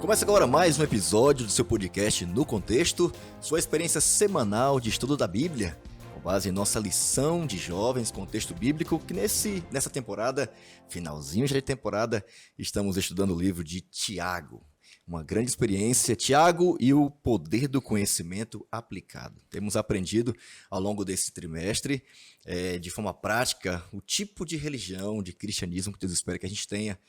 Começa agora mais um episódio do seu podcast No Contexto, sua experiência semanal de estudo da Bíblia, com base em nossa lição de jovens, contexto bíblico, que nessa temporada, finalzinho de temporada, estamos estudando o livro de Tiago. Uma grande experiência, Tiago e o poder do conhecimento aplicado. Temos aprendido ao longo desse trimestre, de forma prática, o tipo de religião, de cristianismo que Deus espera que a gente tenha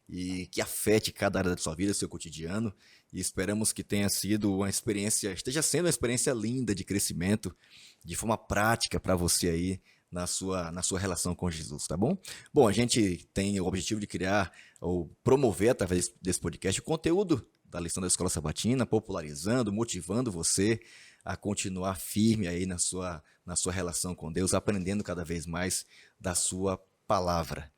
e que afete cada área da sua vida, seu cotidiano, e esperamos que tenha sido esteja sendo uma experiência linda de crescimento, de forma prática para você aí na sua relação com Jesus, tá bom? Bom, a gente tem o objetivo de criar ou promover através desse podcast o conteúdo da lição da Escola Sabatina, popularizando, motivando você a continuar firme aí na sua relação com Deus, aprendendo cada vez mais da sua palavra.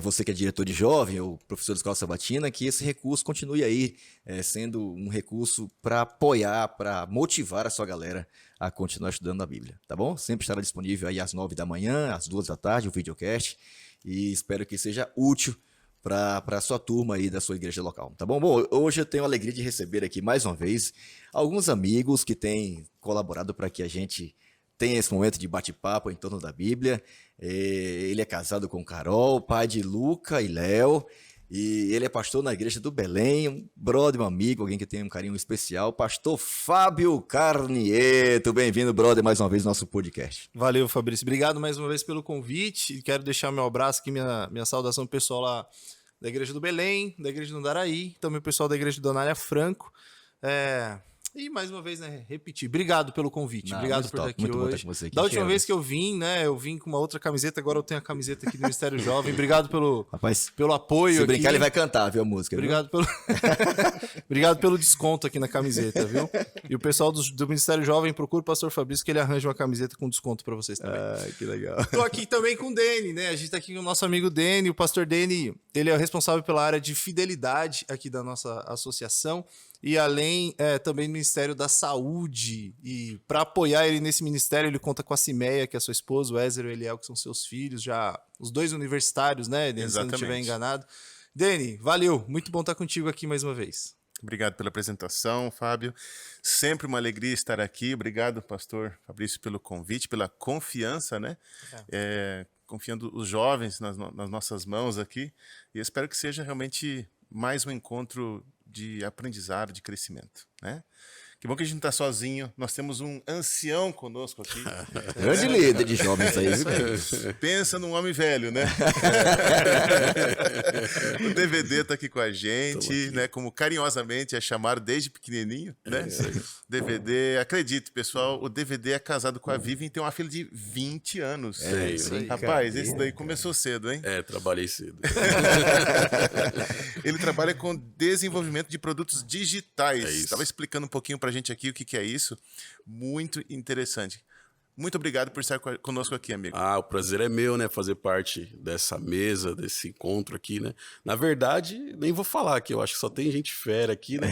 Você que é diretor de jovem ou professor da Escola Sabatina, que esse recurso continue aí sendo um recurso para apoiar, para motivar a sua galera a continuar estudando a Bíblia, tá bom? Sempre estará disponível aí às 9 da manhã, às 2 da tarde, o videocast, e espero que seja útil para a sua turma aí da sua igreja local, tá bom? Bom, hoje eu tenho a alegria de receber aqui mais uma vez alguns amigos que têm colaborado para que a gente tenha esse momento de bate-papo em torno da Bíblia. Ele é casado com Carol, pai de Luca e Léo, e ele é pastor na igreja do Belém, um brother, um amigo, alguém que tem um carinho especial, pastor Fábio Carnieto. Bem-vindo, brother, mais uma vez no nosso podcast. Valeu, Fabrício. Obrigado mais uma vez pelo convite. Quero deixar meu abraço aqui, minha saudação pessoal lá da igreja do Belém, da igreja do Andaraí, também o pessoal da igreja do Anália Franco. E mais uma vez, repetir, obrigado pelo convite, obrigado por estar aqui hoje. Da última vez que eu vim, eu vim com uma outra camiseta, agora eu tenho a camiseta aqui do Ministério Jovem. Obrigado pelo apoio. Se brincar, ele vai cantar, viu, a música. Obrigado obrigado pelo desconto aqui na camiseta, viu? E o pessoal do Ministério Jovem, procura o pastor Fabrício que ele arranja uma camiseta com desconto para vocês também. Que legal. Tô aqui também com o Deni, A gente tá aqui com o nosso amigo Deni, o pastor Deni, ele é o responsável pela área de fidelidade aqui da nossa associação. E além também do Ministério da Saúde. E para apoiar ele nesse ministério, ele conta com a Cimeia, que é sua esposa, o Ézer e o Eliel, que são seus filhos, já os dois universitários, né, Deni? Se eu não estiver enganado. Deni, valeu. Muito bom estar contigo aqui mais uma vez. Obrigado pela apresentação, Fábio. Sempre uma alegria estar aqui. Obrigado, pastor Fabrício, pelo convite, pela confiança, né? Confiando os jovens nas nossas mãos aqui. E eu espero que seja realmente mais um encontro de aprendizado, de crescimento, né? Que bom que a gente não está sozinho. Nós temos um ancião conosco aqui. Grande líder de jovens aí, viu? Pensa num homem velho, né? O DVD está aqui com a gente, né? Como carinhosamente é chamado desde pequenininho, né? DVD, acredite, pessoal, o DVD é casado com a Vivian e tem uma filha de 20 anos. Isso aí. Rapaz, esse daí começou cedo, hein? Trabalhei cedo. Ele trabalha com desenvolvimento de produtos digitais. Isso. Estava explicando um pouquinho pra gente aqui o que é isso. Muito interessante. Muito obrigado por estar conosco aqui, amigo. O prazer é meu, né? Fazer parte dessa mesa, desse encontro aqui, né? Na verdade, nem vou falar que eu acho que só tem gente fera aqui, né?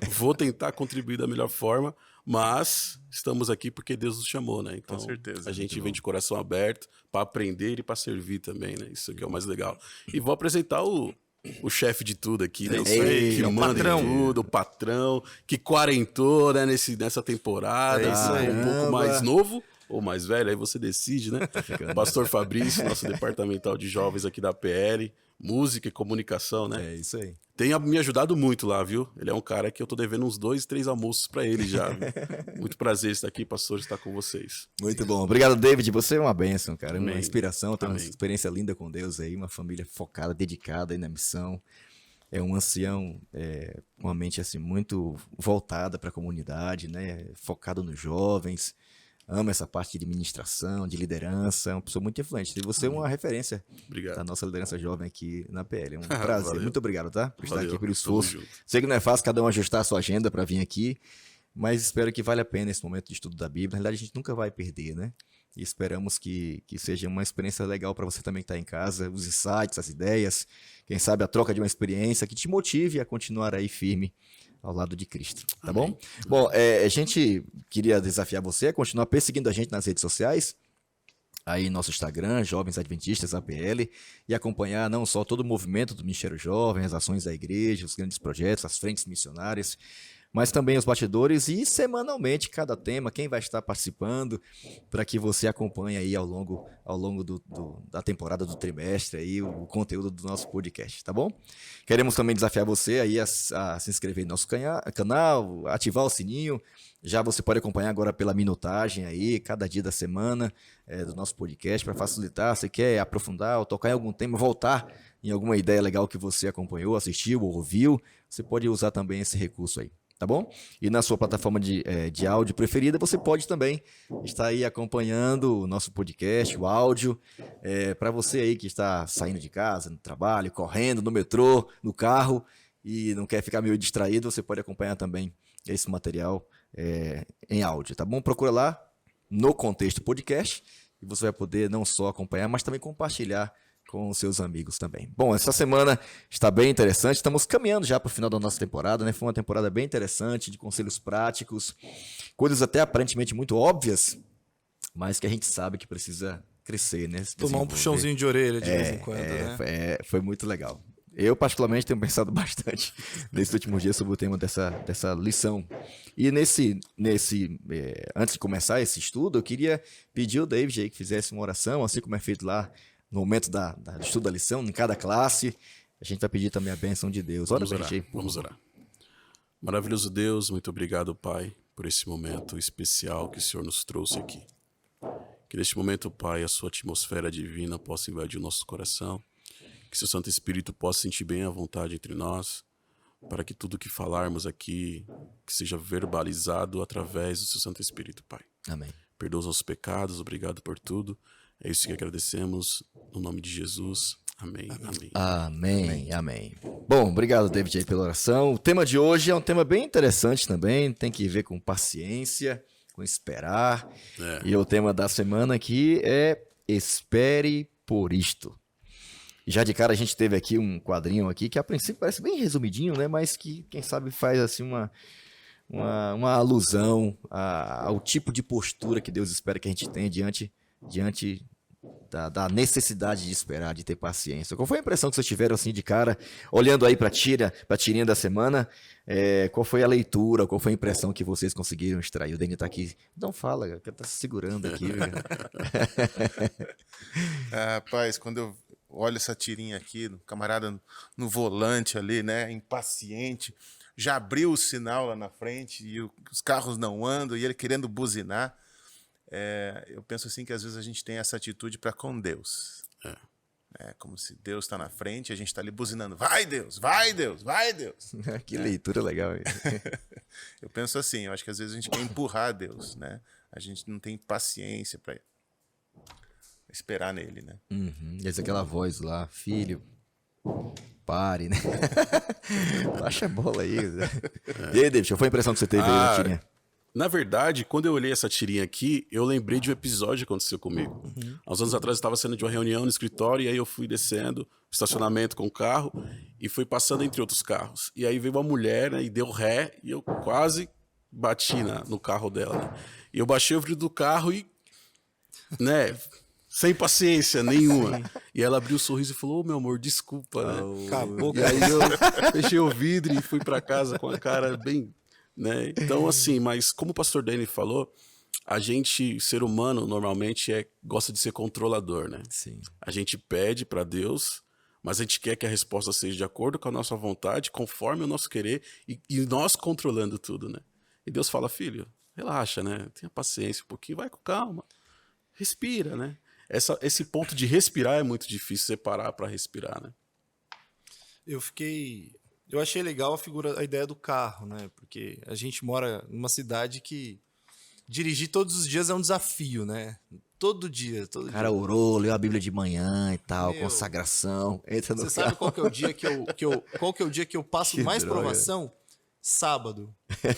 Vou tentar contribuir da melhor forma, mas estamos aqui porque Deus nos chamou, né? Então, com certeza. A gente vem de coração aberto para aprender e para servir também, né? Isso que é o mais legal. E vou apresentar o chefe de tudo aqui, né? Que manda em tudo, o patrão, que quarentou, né, nessa temporada. Um pouco mais novo ou mais velho, aí você decide, né? Pastor Fabrício, nosso departamental de jovens aqui da PL, música e comunicação, né? É isso aí. Tem me ajudado muito lá, viu? Ele é um cara que eu tô devendo uns 2, 3 almoços pra ele já. Muito prazer estar aqui, pastor, estar com vocês. Muito bom. Obrigado, David. Você é uma bênção, cara. Amém. Uma inspiração, tem uma Amém. experiência linda com Deus aí, uma família focada, dedicada aí na missão. É um ancião com uma mente assim, muito voltada para a comunidade, né? Focado nos jovens. Ama essa parte de administração, de liderança, é uma pessoa muito influente. E você é uma referência da nossa liderança jovem aqui na PL. É um prazer. Valeu. Muito obrigado, tá? Por estar aqui, pelo Tamo esforço. junto. Sei que não é fácil cada um ajustar a sua agenda para vir aqui, mas espero que vale a pena esse momento de estudo da Bíblia. Na realidade, a gente nunca vai perder, né? E esperamos que seja uma experiência legal para você também que está em casa, os insights, as ideias, quem sabe a troca de uma experiência que te motive a continuar aí firme ao lado de Cristo, tá bom? Bom, a gente queria desafiar você a continuar perseguindo a gente nas redes sociais, aí nosso Instagram, Jovens Adventistas APL, e acompanhar não só todo o movimento do Ministério Jovem, as ações da igreja, os grandes projetos, as frentes missionárias, mas também os bastidores e semanalmente cada tema, quem vai estar participando, para que você acompanhe aí ao longo da temporada, do trimestre, aí, o conteúdo do nosso podcast, tá bom? Queremos também desafiar você aí a se inscrever no nosso canal, ativar o sininho. Já você pode acompanhar agora pela minutagem aí, cada dia da semana do nosso podcast, para facilitar. Você quer aprofundar ou tocar em algum tema, voltar em alguma ideia legal que você acompanhou, assistiu ou ouviu, você pode usar também esse recurso aí. Tá bom? E na sua plataforma de áudio preferida, você pode também estar aí acompanhando o nosso podcast, o áudio. Para você aí que está saindo de casa, no trabalho, correndo, no metrô, no carro e não quer ficar meio distraído, você pode acompanhar também esse material em áudio, tá bom? Procura lá no Contexto Podcast e você vai poder não só acompanhar, mas também compartilhar com os seus amigos também. Bom, essa semana está bem interessante, estamos caminhando já para o final da nossa temporada, né? Foi uma temporada bem interessante, de conselhos práticos, coisas até aparentemente muito óbvias, mas que a gente sabe que precisa crescer, né? Tomar um puxãozinho de orelha de vez em quando, né? Foi muito legal. Eu, particularmente, tenho pensado bastante nesses últimos dias sobre o tema dessa lição. E antes de começar esse estudo, eu queria pedir ao David aí que fizesse uma oração, assim como é feito lá no momento do estudo da lição, em cada classe. A gente vai pedir também a bênção de Deus. Vamos orar. Maravilhoso Deus, muito obrigado, Pai, por esse momento especial que o Senhor nos trouxe aqui. Que neste momento, Pai, a sua atmosfera divina possa invadir o nosso coração, que seu Santo Espírito possa sentir bem à vontade entre nós, para que tudo que falarmos aqui, que seja verbalizado através do seu Santo Espírito, Pai. Amém. Perdoa os nossos pecados, obrigado por tudo. É isso que agradecemos, no nome de Jesus. Amém, amém. Amém, amém. Bom, obrigado, David, aí pela oração. O tema de hoje é um tema bem interessante também, tem que ver com paciência, com esperar. E o tema da semana aqui é Espere por Isto. E já de cara a gente teve aqui um quadrinho aqui que a princípio parece bem resumidinho, né? Mas que, quem sabe, faz assim uma alusão ao tipo de postura que Deus espera que a gente tenha diante da necessidade de esperar, de ter paciência. Qual foi a impressão que vocês tiveram assim de cara, olhando aí para a tirinha da semana? Qual foi a leitura, qual foi a impressão que vocês conseguiram extrair? O Dani tá aqui. Não fala, tá se segurando aqui. Rapaz, quando eu olho essa tirinha aqui, o camarada no volante ali, né, impaciente, já abriu o sinal lá na frente e os carros não andam e ele querendo buzinar. Eu penso assim que às vezes a gente tem essa atitude para com Deus. Como se Deus está na frente e a gente está ali buzinando. Vai, Deus! Vai, Deus! Vai, Deus! Que leitura legal. Eu penso assim, eu acho que às vezes a gente quer empurrar Deus, né? A gente não tem paciência para esperar nele, né? Uhum. E aquela voz lá, filho, pare, né? Baixa a bola aí. E aí, David, qual foi a impressão que você teve aí na tirinha? Na verdade, quando eu olhei essa tirinha aqui, eu lembrei de um episódio que aconteceu comigo. Há uns anos atrás eu estava saindo de uma reunião no escritório e aí eu fui descendo, estacionamento com o carro e fui passando entre outros carros. E aí veio uma mulher, né, e deu ré e eu quase bati no carro dela. Né? E eu baixei o vidro do carro e, né, sem paciência nenhuma. E ela abriu o sorriso e falou, meu amor, desculpa, né? Acabou. E aí eu fechei o vidro e fui para casa com a cara bem... Né? Então, assim, mas como o pastor Dani falou, a gente, ser humano, normalmente gosta de ser controlador, né? Sim. A gente pede para Deus, mas a gente quer que a resposta seja de acordo com a nossa vontade, conforme o nosso querer, e nós controlando tudo, né? E Deus fala, filho, relaxa, né? Tenha paciência um pouquinho, vai com calma, respira, né? Esse ponto de respirar é muito difícil, separar para respirar, né? Eu achei legal a ideia do carro, né? Porque a gente mora numa cidade que dirigir todos os dias é um desafio, né? Todo dia. O cara orou, leu a Bíblia de manhã e tal, consagração. Você sabe qual que é o dia qual que é o dia que eu passo Que mais droga. provação? Sábado.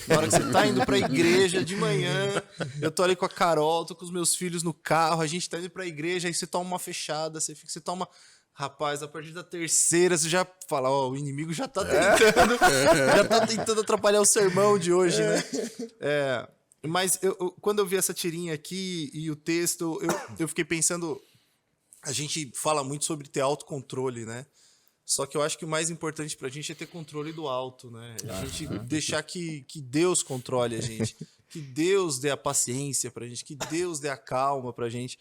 Na hora que você tá indo pra igreja de manhã, eu tô ali com a Carol, tô com os meus filhos no carro, a gente tá indo pra igreja, aí você toma uma fechada, você toma... Rapaz, a partir da terceira você já fala, o inimigo já tá tentando, já tá tentando atrapalhar o sermão de hoje, né? Mas quando eu vi essa tirinha aqui e o texto, eu fiquei pensando... A gente fala muito sobre ter autocontrole, né? Só que eu acho que o mais importante pra gente é ter controle do alto, né? A gente deixar que Deus controle a gente. Que Deus dê a paciência pra gente, que Deus dê a calma pra gente.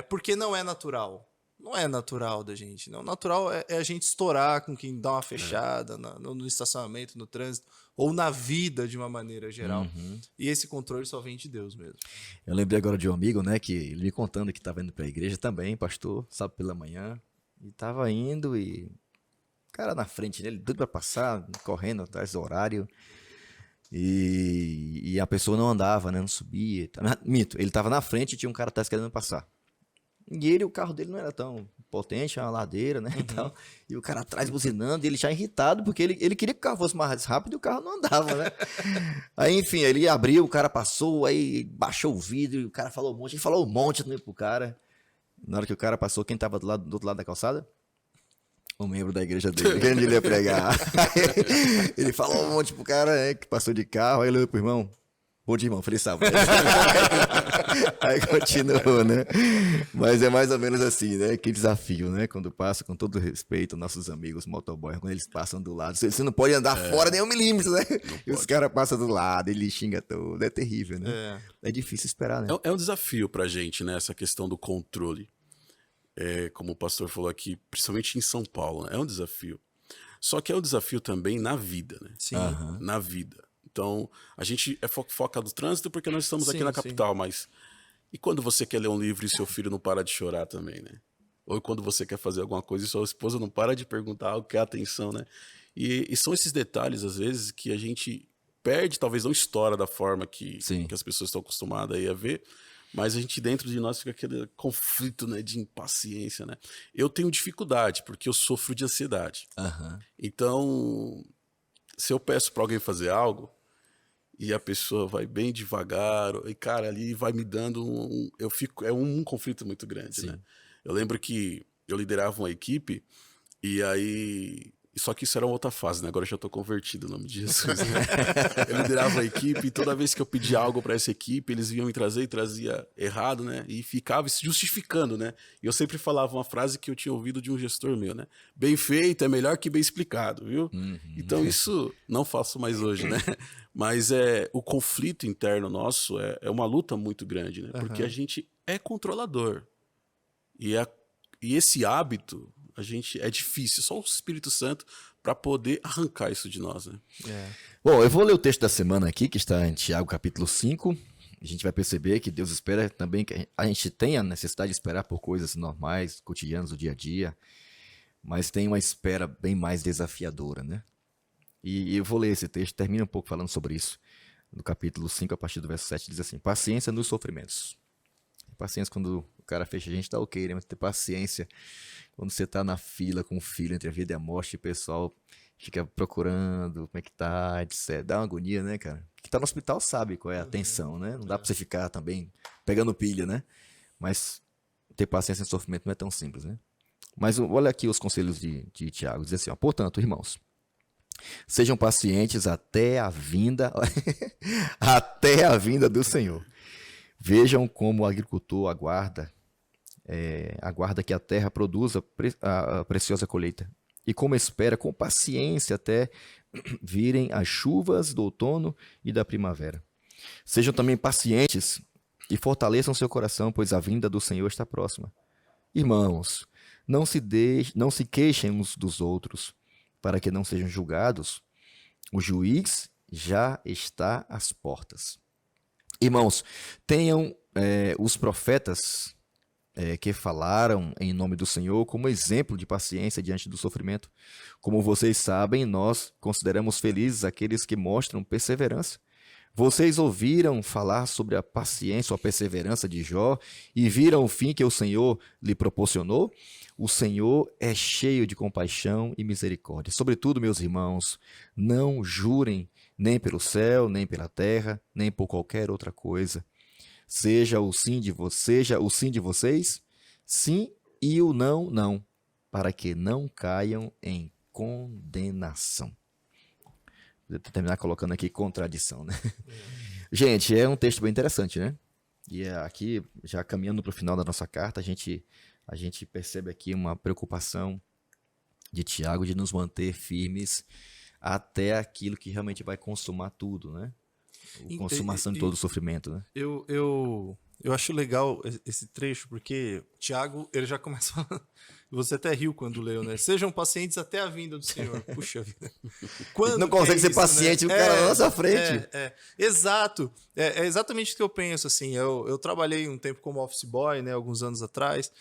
Porque não é natural. Não é natural da gente. Não. Natural é a gente estourar com quem dá uma fechada no estacionamento, no trânsito, ou na vida de uma maneira geral. E esse controle só vem de Deus mesmo. Eu lembrei agora de um amigo, né, que ele me contando que estava indo para a igreja também, pastor, sábado pela manhã, e estava indo e o cara na frente dele, tudo para passar, correndo atrás do horário, e a pessoa não andava, né, não subia. Mito, ele estava na frente e tinha um cara atrás querendo passar. E o carro dele não era tão potente, uma ladeira, né, e o cara atrás buzinando, e ele já irritado, porque ele queria que o carro fosse mais rápido e o carro não andava, né. Aí, enfim, ele abriu, o cara passou, aí baixou o vidro, e o cara falou um monte, ele falou um monte também pro cara. Na hora que o cara passou, quem tava do outro lado da calçada? Um membro da igreja dele, querendo ele ia pregar. Ele falou um monte pro cara, né, que passou de carro, aí ele olhou pro irmão. Bom dia, irmão. Feliz sábado. Aí continuou, né? Mas é mais ou menos assim, né? Que desafio, né? Quando passa, com todo respeito, nossos amigos motoboys, quando eles passam do lado, você não pode andar fora nem 1 milímetro, né? E os caras passam do lado, ele xinga todo. É terrível, né? É difícil esperar, né? É um desafio pra gente, né? Essa questão do controle. Como o pastor falou aqui, principalmente em São Paulo, né? É um desafio. Só que é um desafio também na vida, né? Sim. Na vida. Então, a gente foca do trânsito porque nós estamos aqui na capital, mas... E quando você quer ler um livro e seu filho não para de chorar também, né? Ou quando você quer fazer alguma coisa e sua esposa não para de perguntar algo, quer atenção, né? E são esses detalhes, às vezes, que a gente perde, talvez não estoura da forma que as pessoas estão acostumadas aí a ver, mas a gente, dentro de nós, fica aquele conflito, né, de impaciência, né? Eu tenho dificuldade, porque eu sofro de ansiedade. Então, se eu peço para alguém fazer algo, e a pessoa vai bem devagar, e cara, ali vai me dando é um conflito muito grande, né? Eu lembro que eu liderava uma equipe, e aí... Só que isso era uma outra fase, né? Agora eu já tô convertido, em nome de Jesus. Eu liderava a equipe, e toda vez que eu pedia algo para essa equipe, eles vinham me trazer e trazia errado, né? E ficava se justificando, né? E eu sempre falava uma frase que eu tinha ouvido de um gestor meu, né? Bem feito é melhor que bem explicado, viu? Então isso não faço mais hoje, né? Mas o conflito interno nosso é uma luta muito grande, né? Porque a gente é controlador. E esse hábito... é difícil, só o Espírito Santo para poder arrancar isso de nós, né? Bom, eu vou ler o texto da semana aqui, que está em Tiago capítulo 5. A gente vai perceber que Deus espera também que a gente tem a necessidade de esperar por coisas normais, cotidianas do dia a dia, mas tem uma espera bem mais desafiadora, né? E eu vou ler esse texto, termina um pouco falando sobre isso. No capítulo 5, a partir do verso 7, diz assim: paciência nos sofrimentos. Paciência quando o cara fecha, a gente tá ok, né? Mas ter paciência quando você tá na fila com o filho entre a vida e a morte, e o pessoal fica procurando como é que tá, etc. Dá uma agonia, né, cara? Quem tá no hospital sabe qual é a tensão, né? Não dá pra você ficar também pegando pilha, né? Mas ter paciência em sofrimento não é tão simples, né? Mas olha aqui os conselhos de Tiago, diz assim, ó: portanto, irmãos, sejam pacientes até a vinda até a vinda do Senhor. Vejam como o agricultor aguarda que a terra produza a preciosa colheita, e como espera com paciência até virem as chuvas do outono e da primavera. Sejam também pacientes e fortaleçam seu coração, pois a vinda do Senhor está próxima. Irmãos, não se queixem uns dos outros, para que não sejam julgados. O juiz já está às portas. Irmãos, tenham os profetas que falaram em nome do Senhor como exemplo de paciência diante do sofrimento. Como vocês sabem, nós consideramos felizes aqueles que mostram perseverança. Vocês ouviram falar sobre a paciência ou a perseverança de Jó e viram o fim que o Senhor lhe proporcionou? O Senhor é cheio de compaixão e misericórdia. Sobretudo, meus irmãos, não jurem nem pelo céu, nem pela terra, nem por qualquer outra coisa. Seja o sim de vocês, sim, e o não, não, para que não caiam em condenação. Vou terminar colocando aqui contradição, né? Gente, é um texto bem interessante, né? E aqui, já caminhando para o final da nossa carta, a gente percebe aqui uma preocupação de Tiago de nos manter firmes até aquilo que realmente vai consumar tudo, né? A consumação de todo o sofrimento, né? Eu acho legal esse trecho, porque Tiago, ele já começa falando, você até riu quando leu, né? Sejam pacientes até a vinda do Senhor. Puxa vida. Quando não consegue ser paciente, né? O cara na nossa frente. Exato. É exatamente o que eu penso, assim. Eu trabalhei um tempo como office boy, né? Alguns anos atrás.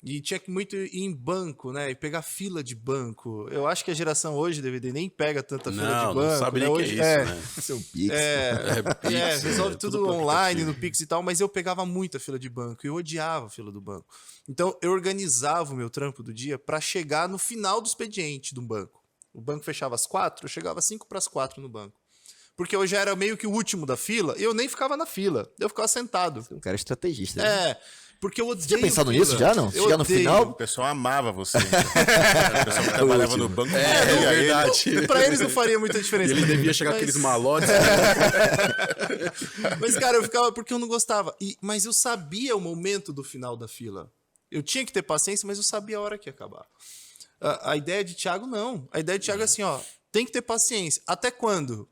E tinha que muito ir em banco, né? E pegar fila de banco. Eu acho que a geração hoje, DVD, nem pega tanta fila de banco. Não sabe nem o que é isso, né? Seu Pix. Pix, resolve tudo online, no Pix e tal, mas eu pegava muita fila de banco. E eu odiava a fila do banco. Então, eu organizava o meu trampo do dia para chegar no final do expediente do banco. O banco fechava às 4, eu chegava às 5 para as 4 no banco. Porque eu já era meio que o último da fila, e eu nem ficava na fila. Eu ficava sentado. Você é um cara estrategista. Né? Porque eu odeio. Você tinha pensado nisso já, não? Chegar no final? O pessoal amava você. O pessoal que trabalhava no banco. É verdade. Pra eles não faria muita diferença. Ele devia chegar aqueles malotes. Mas, cara, eu ficava porque eu não gostava. Mas eu sabia o momento do final da fila. Eu tinha que ter paciência, mas eu sabia a hora que ia acabar. A ideia de Tiago, não. A ideia de Tiago é assim, ó. Tem que ter paciência. Até quando?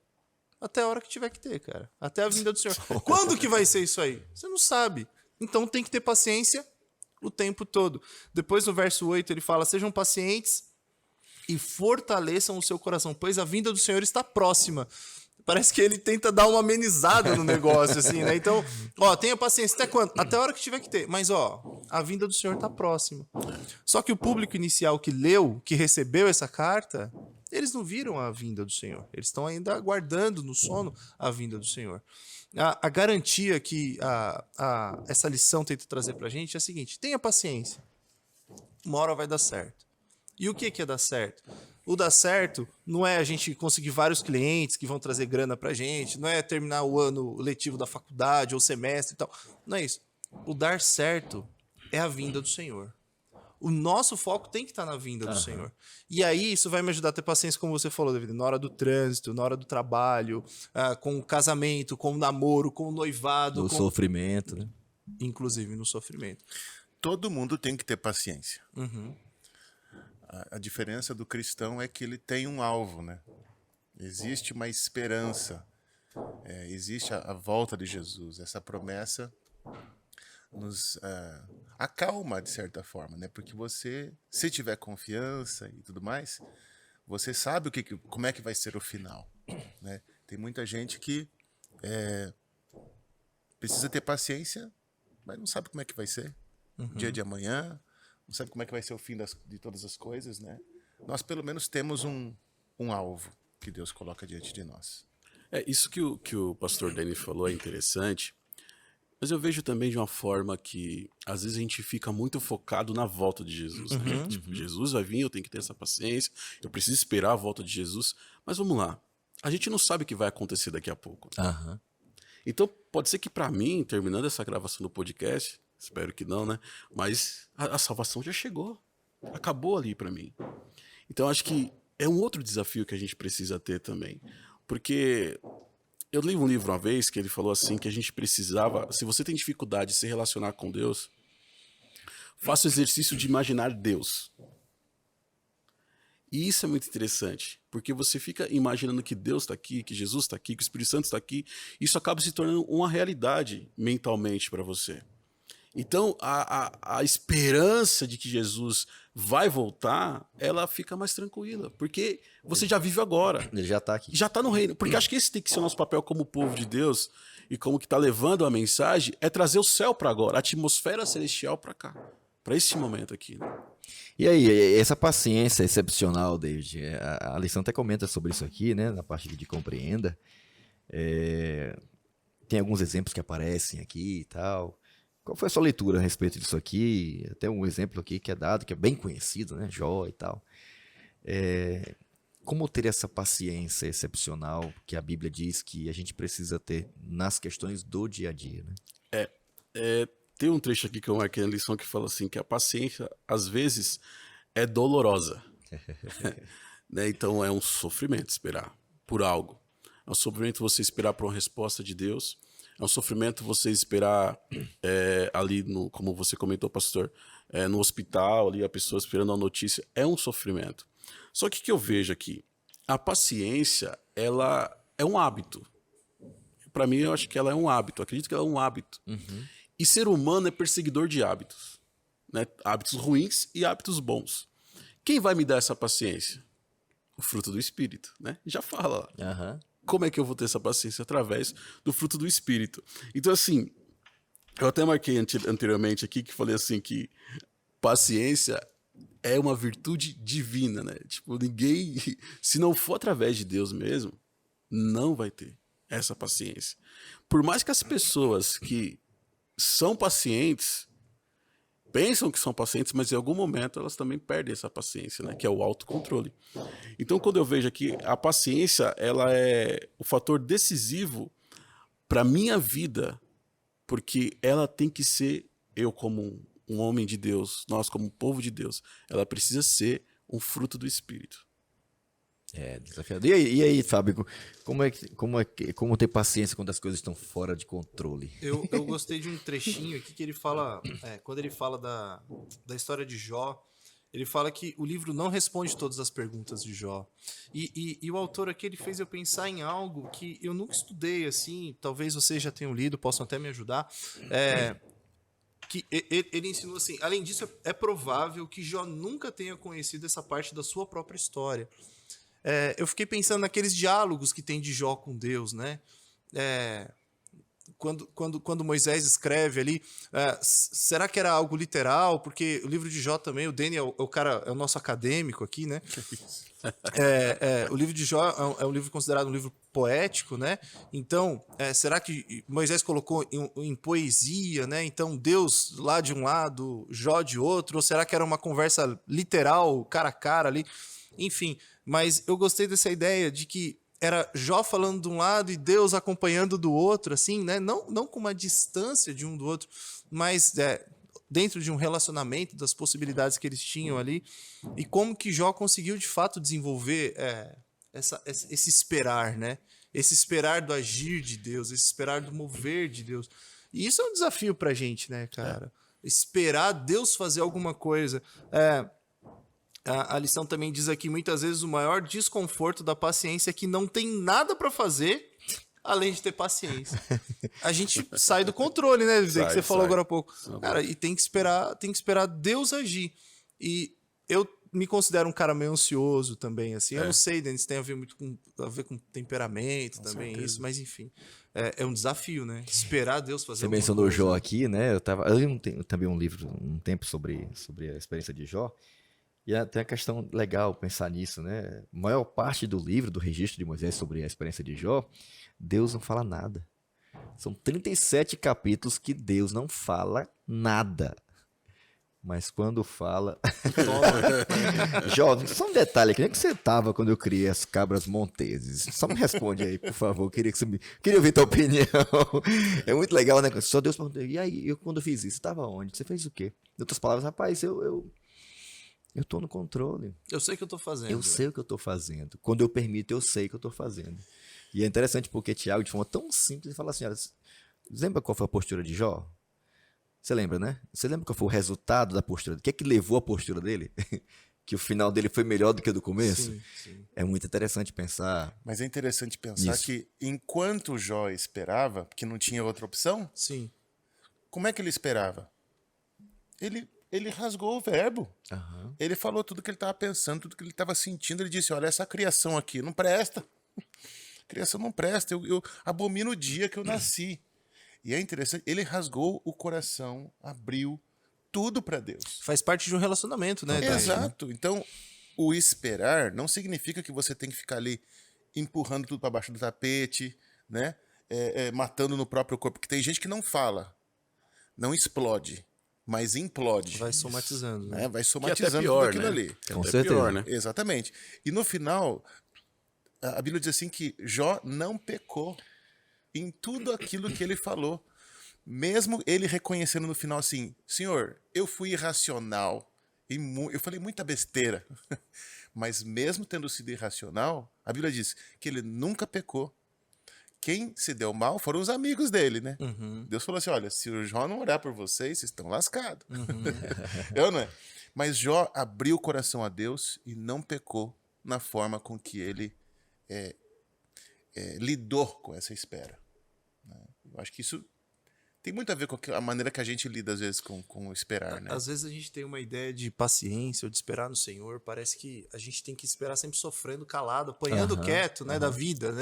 Até a hora que tiver que ter, cara. Até a vinda do Senhor. Quando que vai ser isso aí? Você não sabe. Então tem que ter paciência o tempo todo. Depois no verso 8 ele fala, sejam pacientes e fortaleçam o seu coração, pois a vinda do Senhor está próxima. Parece que ele tenta dar uma amenizada no negócio, assim, né? Então, tenha paciência. Até quando? Até a hora que tiver que ter. Mas, a vinda do Senhor está próxima. Só que o público inicial que leu, que recebeu essa carta, eles não viram a vinda do Senhor. Eles estão ainda aguardando no sono a vinda do Senhor. A garantia que essa lição tenta trazer pra gente é a seguinte, tenha paciência. Uma hora vai dar certo. E o que é dar certo? O dar certo não é a gente conseguir vários clientes que vão trazer grana pra gente, não é terminar o ano letivo da faculdade ou semestre e tal. Não é isso. O dar certo é a vinda do Senhor. O nosso foco tem que estar na vinda do Senhor. E aí isso vai me ajudar a ter paciência, como você falou, David, na hora do trânsito, na hora do trabalho, com o casamento, com o namoro, com o noivado. No sofrimento, né? Inclusive no sofrimento. Todo mundo tem que ter paciência. Uhum. A diferença do cristão é que ele tem um alvo, né? Existe uma esperança. Existe a volta de Jesus. Essa promessa nos acalma, de certa forma, né? Porque você, se tiver confiança e tudo mais, você sabe como é que vai ser o final, né? Tem muita gente que precisa ter paciência, mas não sabe como é que vai ser o dia de amanhã, não sabe como é que vai ser o fim de todas as coisas, né? Nós, pelo menos, temos um alvo que Deus coloca diante de nós. Isso que o pastor Danny falou é interessante, mas eu vejo também de uma forma que, às vezes, a gente fica muito focado na volta de Jesus. Né? Tipo, Jesus vai vir, eu tenho que ter essa paciência, eu preciso esperar a volta de Jesus. Mas vamos lá, a gente não sabe o que vai acontecer daqui a pouco. Aham. Então, pode ser que para mim, terminando essa gravação do podcast, espero que não, né? Mas a salvação já chegou, acabou ali para mim. Então, acho que é um outro desafio que a gente precisa ter também. Porque eu li um livro uma vez que ele falou assim, que a gente precisava, se você tem dificuldade de se relacionar com Deus, faça o exercício de imaginar Deus. E isso é muito interessante, porque você fica imaginando que Deus está aqui, que Jesus está aqui, que o Espírito Santo está aqui, isso acaba se tornando uma realidade mentalmente para você. Então, a esperança de que Jesus vai voltar, ela fica mais tranquila, porque você já vive agora. Ele já está aqui. Já está no reino. Porque acho que esse tem que ser o nosso papel como povo de Deus e como que está levando a mensagem, é trazer o céu para agora, a atmosfera celestial para cá, para esse momento aqui. Né? E aí, essa paciência excepcional, David, a lição até comenta sobre isso aqui, né, na parte de compreenda. Tem alguns exemplos que aparecem aqui e tal. Qual foi a sua leitura a respeito disso aqui? Até um exemplo aqui que é dado, que é bem conhecido, né? Jó e tal. Como ter essa paciência excepcional que a Bíblia diz que a gente precisa ter nas questões do dia a dia, né? Tem um trecho aqui que eu marquei na lição que fala assim, que a paciência, às vezes, é dolorosa. Né? Então, é um sofrimento esperar por algo. É um sofrimento você esperar por uma resposta de Deus. É um sofrimento você esperar ali, como você comentou, pastor, no hospital, ali a pessoa esperando a notícia. É um sofrimento. Só que o que eu vejo aqui? A paciência, ela é um hábito. Para mim, eu acho que ela é um hábito. Eu acredito que ela é um hábito. Uhum. E ser humano é perseguidor de hábitos, né? Hábitos ruins e hábitos bons. Quem vai me dar essa paciência? O fruto do Espírito, né? Já fala lá. Aham. Como é que eu vou ter essa paciência? Através do fruto do Espírito. Então, assim, eu até marquei anteriormente aqui que falei assim que paciência é uma virtude divina, né? Tipo, ninguém, se não for através de Deus mesmo, não vai ter essa paciência. Por mais que as pessoas que são pacientes pensam que são pacientes, mas em algum momento elas também perdem essa paciência, né? Que é o autocontrole. Então, quando eu vejo aqui, a paciência, ela é o fator decisivo para a minha vida, porque ela tem que ser, eu como um homem de Deus, nós como um povo de Deus, ela precisa ser um fruto do Espírito. É desafiador. E aí, Fábio, como ter paciência quando as coisas estão fora de controle? Eu gostei de um trechinho aqui que ele fala, quando ele fala da história de Jó, ele fala que o livro não responde todas as perguntas de Jó. E o autor aqui, ele fez eu pensar em algo que eu nunca estudei, assim, talvez vocês já tenham lido, possam até me ajudar, que ele ensinou assim, além disso, é provável que Jó nunca tenha conhecido essa parte da sua própria história. Eu fiquei pensando naqueles diálogos que tem de Jó com Deus, né? Quando Moisés escreve ali, será que era algo literal? Porque o livro de Jó também, o Dani é o nosso acadêmico aqui, né? O livro de Jó é um livro considerado um livro poético, né? Então, será que Moisés colocou em poesia, né? Então, Deus lá de um lado, Jó de outro? Ou será que era uma conversa literal, cara a cara ali? Enfim, mas eu gostei dessa ideia de que era Jó falando de um lado e Deus acompanhando do outro, assim, né? Não com uma distância de um do outro, mas dentro de um relacionamento, das possibilidades que eles tinham ali, e como que Jó conseguiu, de fato, desenvolver esse esperar, né? Esse esperar do agir de Deus, esse esperar do mover de Deus. E isso é um desafio pra gente, né, cara? Esperar Deus fazer alguma coisa. A lição também diz aqui, muitas vezes, o maior desconforto da paciência é que não tem nada para fazer além de ter paciência. A gente sai do controle, né, Zé, que você falou agora há pouco. Cara, e tem que esperar Deus agir. E eu me considero um cara meio ansioso também, assim. Eu não sei, Denis, tem a ver muito a ver com temperamento também, certeza. Isso, mas enfim. É um desafio, né? Esperar Deus fazer alguma coisa. Você mencionou Jó aqui, né? Eu li também um livro, um tempo sobre a experiência de Jó. E tem uma questão legal pensar nisso, né? A maior parte do livro, do registro de Moisés sobre a experiência de Jó, Deus não fala nada. São 37 capítulos que Deus não fala nada. Mas quando fala... Jó, só um detalhe aqui. Onde é que você estava quando eu criei as cabras monteses? Só me responde aí, por favor. Queria ouvir tua opinião. É muito legal, né? Só Deus perguntou. E aí, quando eu fiz isso, estava onde? Você fez o quê? Em outras palavras, rapaz, eu tô no controle. Eu sei o que eu tô fazendo. Eu sei o que eu tô fazendo. Quando eu permito, eu sei o que eu tô fazendo. E é interessante porque Tiago, de forma tão simples, ele fala assim, olha, lembra qual foi a postura de Jó? Você lembra, né? Você lembra qual foi o resultado da postura? O que é que levou a postura dele? Que o final dele foi melhor do que o do começo? Sim. É muito interessante pensar. Mas é interessante pensar que enquanto Jó esperava, porque não tinha outra opção, sim. Como é que ele esperava? Ele rasgou o verbo. Uhum. Ele falou tudo que ele estava pensando, tudo que ele estava sentindo. Ele disse, olha, essa criação aqui não presta. A criação não presta. Eu abomino o dia que eu nasci. E é interessante, ele rasgou o coração, abriu tudo para Deus. Faz parte de um relacionamento, né? Exato. Então, o esperar não significa que você tem que ficar ali empurrando tudo para baixo do tapete, né? Matando no próprio corpo. Porque tem gente que não fala, não explode, mas implode. Vai somatizando, né? Vai somatizando pior, tudo aquilo ali. Com certeza. Pior, né? Exatamente. E no final, a Bíblia diz assim que Jó não pecou em tudo aquilo que ele falou. Mesmo ele reconhecendo no final assim, Senhor, eu fui irracional, eu falei muita besteira. Mas mesmo tendo sido irracional, a Bíblia diz que ele nunca pecou quem se deu mal foram os amigos dele, né? Uhum. Deus falou assim, olha, se o Jó não orar por vocês, vocês estão lascados. Eu não é? Mas Jó abriu o coração a Deus e não pecou na forma com que ele lidou com essa espera. Né? Eu acho que isso tem muito a ver com a maneira que a gente lida, às vezes, com o esperar. Né? Às vezes a gente tem uma ideia de paciência ou de esperar no Senhor. Parece que a gente tem que esperar sempre sofrendo, calado, apanhando quieto, né, da vida,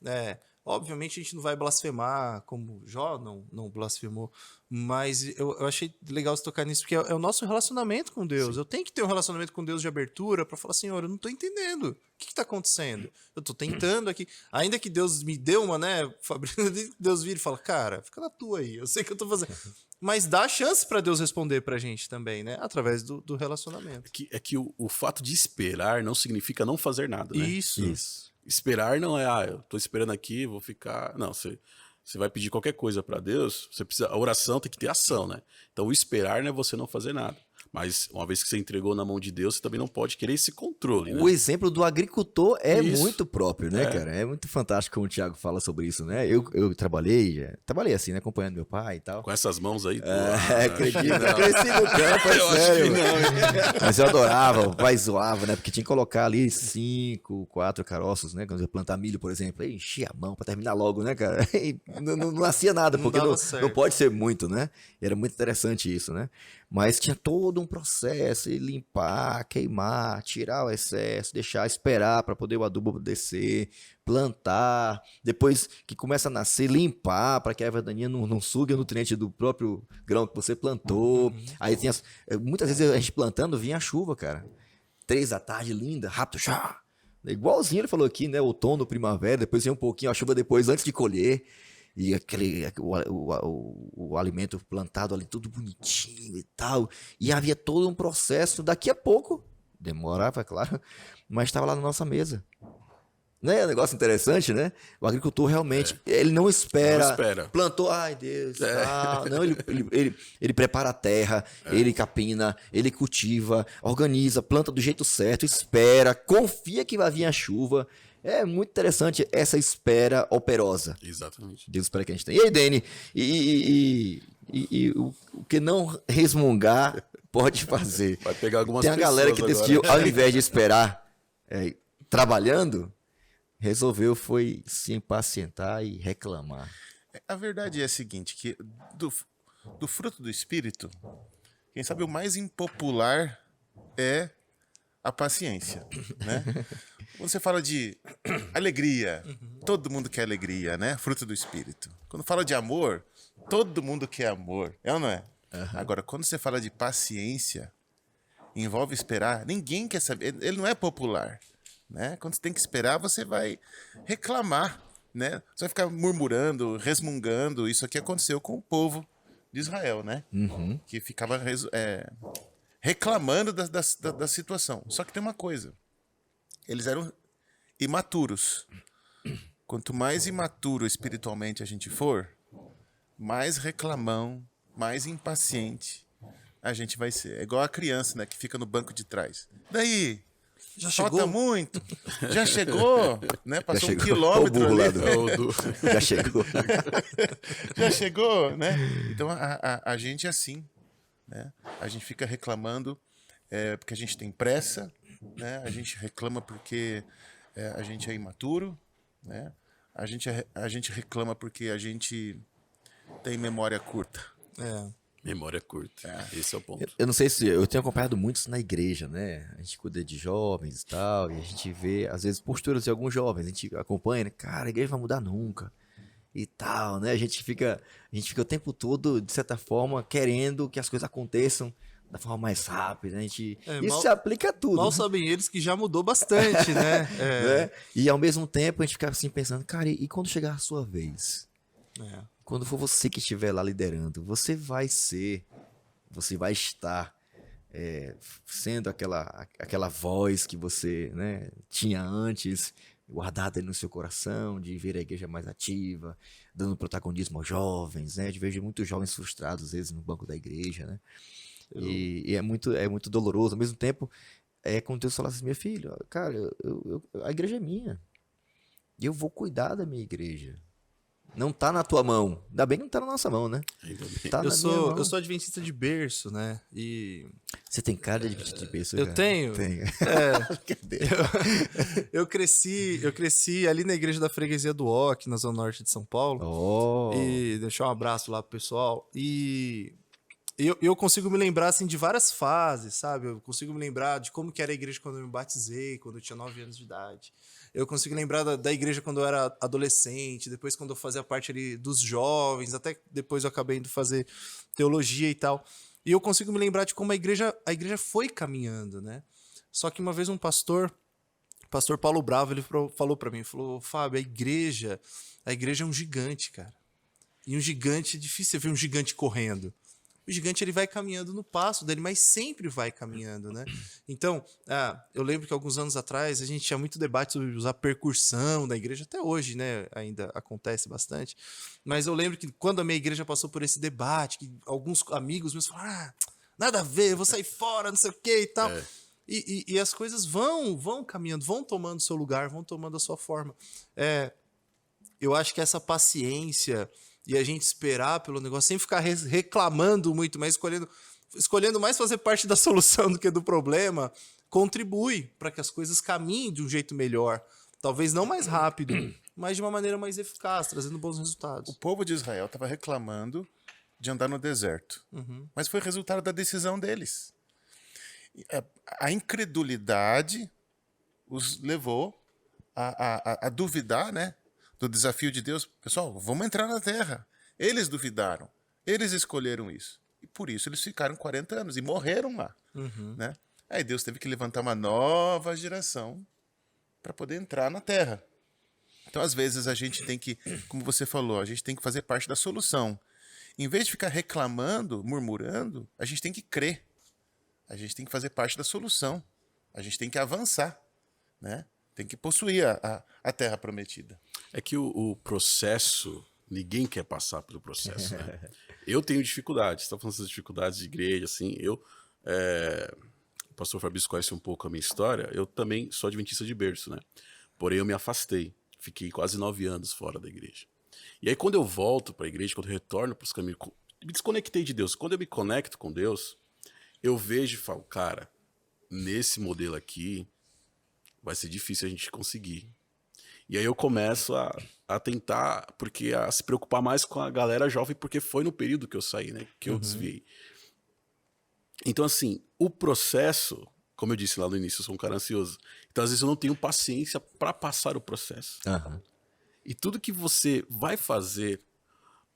né? Obviamente a gente não vai blasfemar, como Jó não blasfemou, mas eu achei legal você tocar nisso, porque é o nosso relacionamento com Deus. Sim. Eu tenho que ter um relacionamento com Deus de abertura para falar, Senhor, eu não estou entendendo. O que está acontecendo? Eu estou tentando aqui. Ainda que Deus me dê uma, né, Fabrício, Deus vira e fala, cara, fica na tua aí, eu sei que eu estou fazendo. Mas dá chance para Deus responder pra gente também, né? Através do relacionamento. É que o fato de esperar não significa não fazer nada, né? Isso. Esperar não é, eu tô esperando aqui, vou ficar... Não, você vai pedir qualquer coisa para Deus, a oração tem que ter ação, né? Então o esperar não é você não fazer nada. Mas uma vez que você entregou na mão de Deus, você também não pode querer esse controle, né? O exemplo do agricultor é muito próprio, né, cara? É muito fantástico como o Thiago fala sobre isso, né? Eu trabalhei assim, né? Acompanhando meu pai e tal. Com essas mãos aí? Acredito. Eu cresci no campo, eu sério. Acho que não. Mas eu adorava, o pai zoava, né? Porque tinha que colocar ali 5, 4 caroços, né? Quando eu ia plantar milho, por exemplo. Aí enchia a mão pra terminar logo, né, cara? E não nascia nada, porque não pode ser muito, né? E era muito interessante isso, né? Mas tinha todo um processo, e limpar, queimar, tirar o excesso, deixar esperar para poder o adubo descer, plantar, depois que começa a nascer, limpar para que a erva daninha não sugue o nutriente do próprio grão que você plantou. Aí tinha, muitas vezes a gente plantando, vinha a chuva, cara. 3 da tarde, linda, rápido, já. Igualzinho ele falou aqui, né? Outono, primavera, depois vinha um pouquinho a chuva depois, antes de colher. E o alimento plantado ali, tudo bonitinho e tal. E havia todo um processo. Daqui a pouco, demorava, claro, mas estava lá na nossa mesa. Né? É um negócio interessante, né? O agricultor realmente, ele não espera. Plantou, ai Deus, tal. Não, ele prepara a terra, ele capina, ele cultiva, organiza, planta do jeito certo, espera, confia que vai vir a chuva. É muito interessante essa espera operosa. Exatamente. Deus espera que a gente tenha. E aí, Dani, o que não resmungar pode fazer. Vai pegar algumas Tem a galera que decidiu, agora. ao invés de esperar trabalhando, resolveu foi se impacientar e reclamar. A verdade é a seguinte, que do fruto do Espírito, quem sabe o mais impopular é a paciência, né? Quando você fala de alegria, todo mundo quer alegria, né? Fruto do Espírito. Quando fala de amor, todo mundo quer amor, é ou não é? Agora, quando você fala de paciência, envolve esperar, ninguém quer saber, ele não é popular, né? Quando você tem que esperar, você vai reclamar, né? Você vai ficar murmurando, resmungando. Isso aqui aconteceu com o povo de Israel, né? Que ficava reclamando da situação. Só que tem uma coisa. Eles eram imaturos. Quanto mais imaturo espiritualmente a gente for, mais reclamão, mais impaciente a gente vai ser. É igual a criança, né, que fica no banco de trás. Daí, já falta chegou? Muito? Já chegou? Né? Passou Já chegou. 1 quilômetro ali. Já chegou. Já chegou, né? Então, a gente é assim. Né? A gente fica reclamando porque a gente tem pressa, né? A gente reclama porque a gente é imaturo, né? A gente reclama porque a gente tem memória curta. Memória curta. Esse é o ponto. Eu não sei se... Eu tenho acompanhado muito isso na igreja, né? A gente cuida de jovens e tal, e a gente vê, às vezes, posturas de alguns jovens. A gente acompanha, né? Cara, a igreja não vai mudar nunca. E tal, né? A gente fica o tempo todo, de certa forma, querendo que as coisas aconteçam da forma mais rápida, né? Isso se aplica a tudo. Mal sabem eles que já mudou bastante, né? Né? E ao mesmo tempo a gente fica assim pensando, cara, e quando chegar a sua vez? Quando for você que estiver lá liderando, você vai estar sendo aquela voz que você, né, tinha antes, guardada no seu coração, de ver a igreja mais ativa, dando protagonismo aos jovens, né? De ver muitos jovens frustrados, às vezes, no banco da igreja, né? E é muito doloroso. Ao mesmo tempo, quando Deus fala assim, meu filho, cara, a igreja é minha. E eu vou cuidar da minha igreja. Não tá na tua mão. Ainda bem que não tá na nossa mão, né? Ainda bem. Tá na minha mão. Eu sou adventista de berço, né? E Você tem cara de adventista de berço, eu cara? tenho. Tenho. É, eu cresci ali na igreja da Freguesia do Oque, na Zona Norte de São Paulo. Oh. E deixar um abraço lá pro pessoal. E eu consigo me lembrar, assim, de várias fases, sabe? Eu consigo me lembrar de como que era a igreja quando eu me batizei, quando eu tinha 9 anos de idade. Eu consigo lembrar da igreja quando eu era adolescente, depois quando eu fazia parte ali dos jovens, até depois eu acabei indo fazer teologia e tal. E eu consigo me lembrar de como a igreja foi caminhando, né? Só que uma vez um pastor Paulo Bravo, ele falou para mim, falou, Fábio, a igreja é um gigante, cara. E um gigante, é difícil você ver um gigante correndo. O gigante ele vai caminhando no passo dele, mas sempre vai caminhando, né? Então, eu lembro que alguns anos atrás a gente tinha muito debate sobre usar percussão da igreja, até hoje, né? Ainda acontece bastante. Mas eu lembro que quando a minha igreja passou por esse debate, que alguns amigos meus falaram, nada a ver, eu vou sair fora, não sei o que e tal. É. E as coisas vão caminhando, vão tomando seu lugar, vão tomando a sua forma. Eu acho que essa paciência e a gente esperar pelo negócio, sem ficar reclamando muito, mas escolhendo mais fazer parte da solução do que do problema, contribui para que as coisas caminhem de um jeito melhor. Talvez não mais rápido, mas de uma maneira mais eficaz, trazendo bons resultados. O povo de Israel estava reclamando de andar no deserto, mas foi resultado da decisão deles. A incredulidade os levou a duvidar, né, do desafio de Deus. Pessoal, vamos entrar na terra. Eles duvidaram. Eles escolheram isso. E por isso eles ficaram 40 anos e morreram lá. Né? Aí Deus teve que levantar uma nova geração para poder entrar na terra. Então, às vezes, a gente tem que, como você falou, a gente tem que fazer parte da solução. Em vez de ficar reclamando, murmurando, a gente tem que crer. A gente tem que fazer parte da solução. A gente tem que avançar, né? Tem que possuir a terra prometida. É que o processo, ninguém quer passar pelo processo, né? Eu tenho dificuldades, você está falando dessas dificuldades de igreja, assim, o pastor Fabrício conhece um pouco a minha história, eu também sou adventista de berço, né? Porém, eu me afastei, fiquei quase 9 anos fora da igreja. E aí, quando eu volto para a igreja, quando eu retorno para os caminhos, me desconectei de Deus. Quando eu me conecto com Deus, eu vejo e falo, cara, nesse modelo aqui, vai ser difícil a gente conseguir. E aí eu começo a tentar, porque a se preocupar mais com a galera jovem, porque foi no período que eu saí, né? Que eu desviei. Então, assim, o processo, como eu disse lá no início, eu sou um cara ansioso. Então, às vezes, eu não tenho paciência para passar o processo. E tudo que você vai fazer,